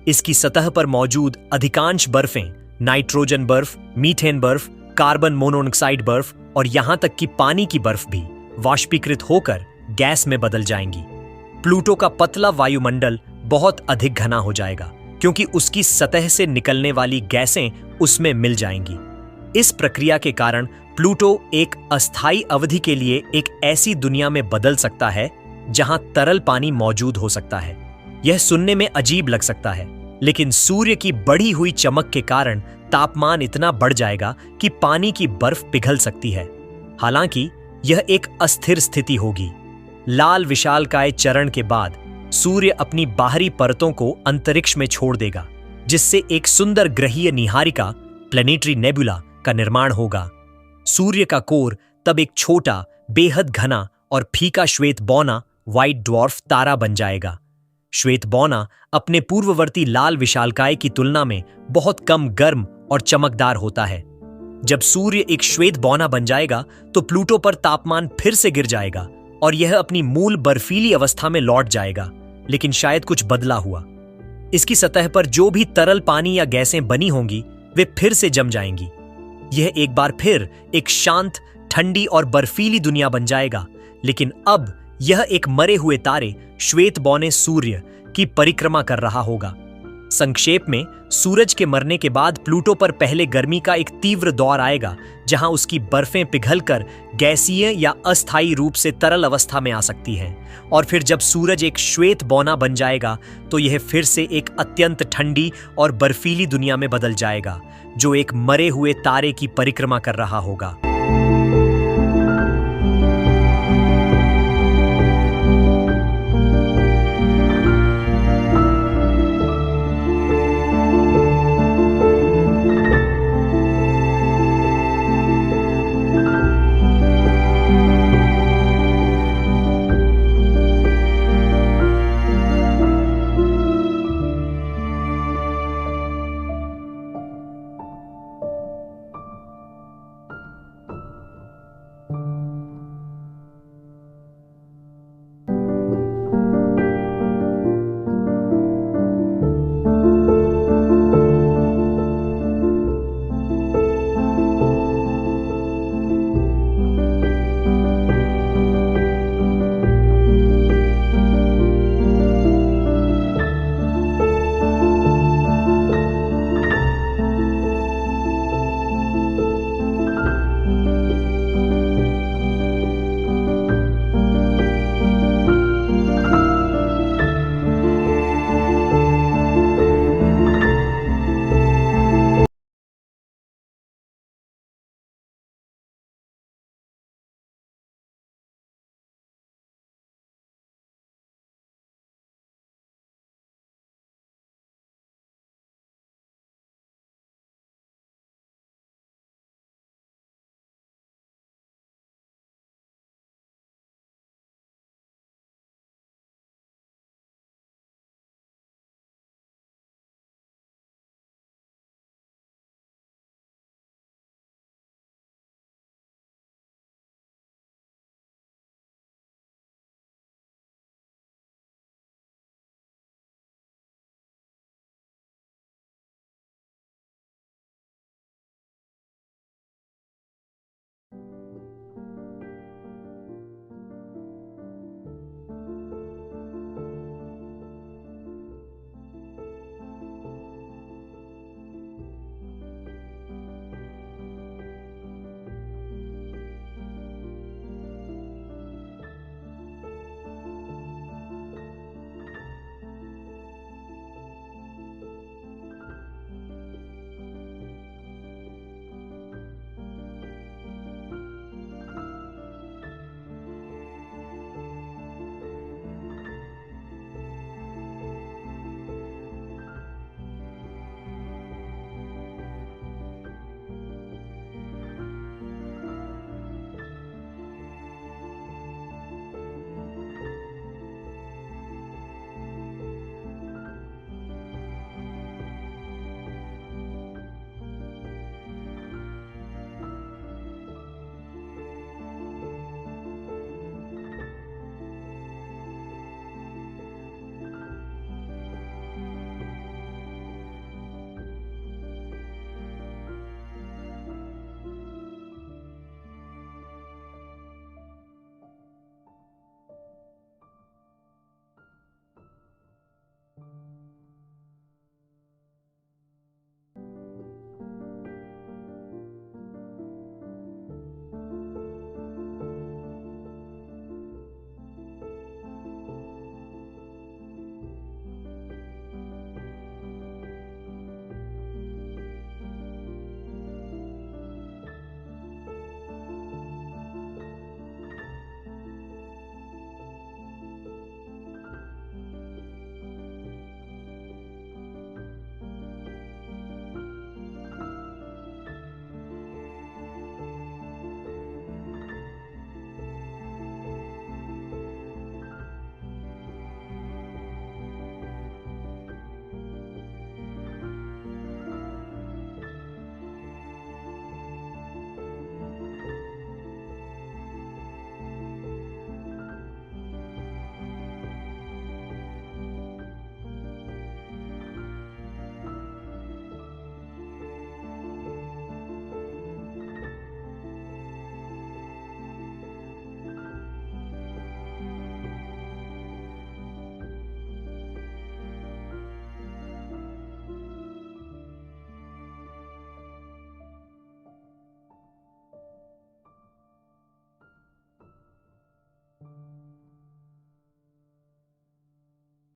इसकी सतह पर मौजूद अधिकांश बर्फें, नाइट्रोजन बर्फ, मीथेन बर्फ, कार्बन मोनोऑक्साइड बर्फ और यहां तक कि पानी की बर्फ भी वाष्पीकृत होकर गैस में बदल जाएंगी। प्लूटो का पतला वायुमंडल बहुत अधिक घना हो जाएगा, क्योंकि उसकी सतह से निकलने वाली गैसें उसमें मिल जाएंगी। इस प्रक्रिया के कारण प्लूटो एक अस्थायी अवधि के लिए एक ऐसी दुनिया में बदल सकता है जहां तरल पानी मौजूद हो सकता है। यह सुनने में अजीब लग सकता है, लेकिन सूर्य की बढ़ी हुई चमक के कारण तापमान इतना बढ़ जाएगा कि पानी की बर्फ पिघल सकती है। हालांकि यह एक अस्थिर स्थिति होगी। लाल विशालकाय चरण के बाद सूर्य अपनी बाहरी परतों को अंतरिक्ष में छोड़ देगा, जिससे एक सुंदर ग्रहीय निहारिका प्लैनेटरी नेबुला का निर्माण होगा। सूर्य का कोर तब एक छोटा, बेहद घना और फीका श्वेत बौना व्हाइट ड्वार्फ तारा बन जाएगा। श्वेत बौना अपने पूर्ववर्ती लाल विशालकाय की तुलना में बहुत कम गर्म और चमकदार होता है। जब सूर्य एक श्वेत बौना बन जाएगा तो प्लूटो पर तापमान फिर से गिर जाएगा और यह अपनी मूल बर्फीली अवस्था में लौट जाएगा, लेकिन शायद कुछ बदला हुआ। इसकी सतह पर जो भी तरल पानी या गैसें बनी होंगी वे फिर से जम जाएंगी। यह एक बार फिर एक शांत, ठंडी और बर्फीली दुनिया बन जाएगा, लेकिन अब यह एक मरे हुए तारे श्वेत बौने सूर्य की परिक्रमा कर रहा होगा। संक्षेप में, सूरज के मरने के बाद प्लूटो पर पहले गर्मी का एक तीव्र दौर आएगा, जहां उसकी बर्फें पिघलकर गैसीय या अस्थायी रूप से तरल अवस्था में आ सकती हैं। और फिर जब सूरज एक श्वेत बौना बन जाएगा तो यह फिर से एक अत्यंत ठंडी और बर्फीली दुनिया में बदल जाएगा, जो एक मरे हुए तारे की परिक्रमा कर रहा होगा।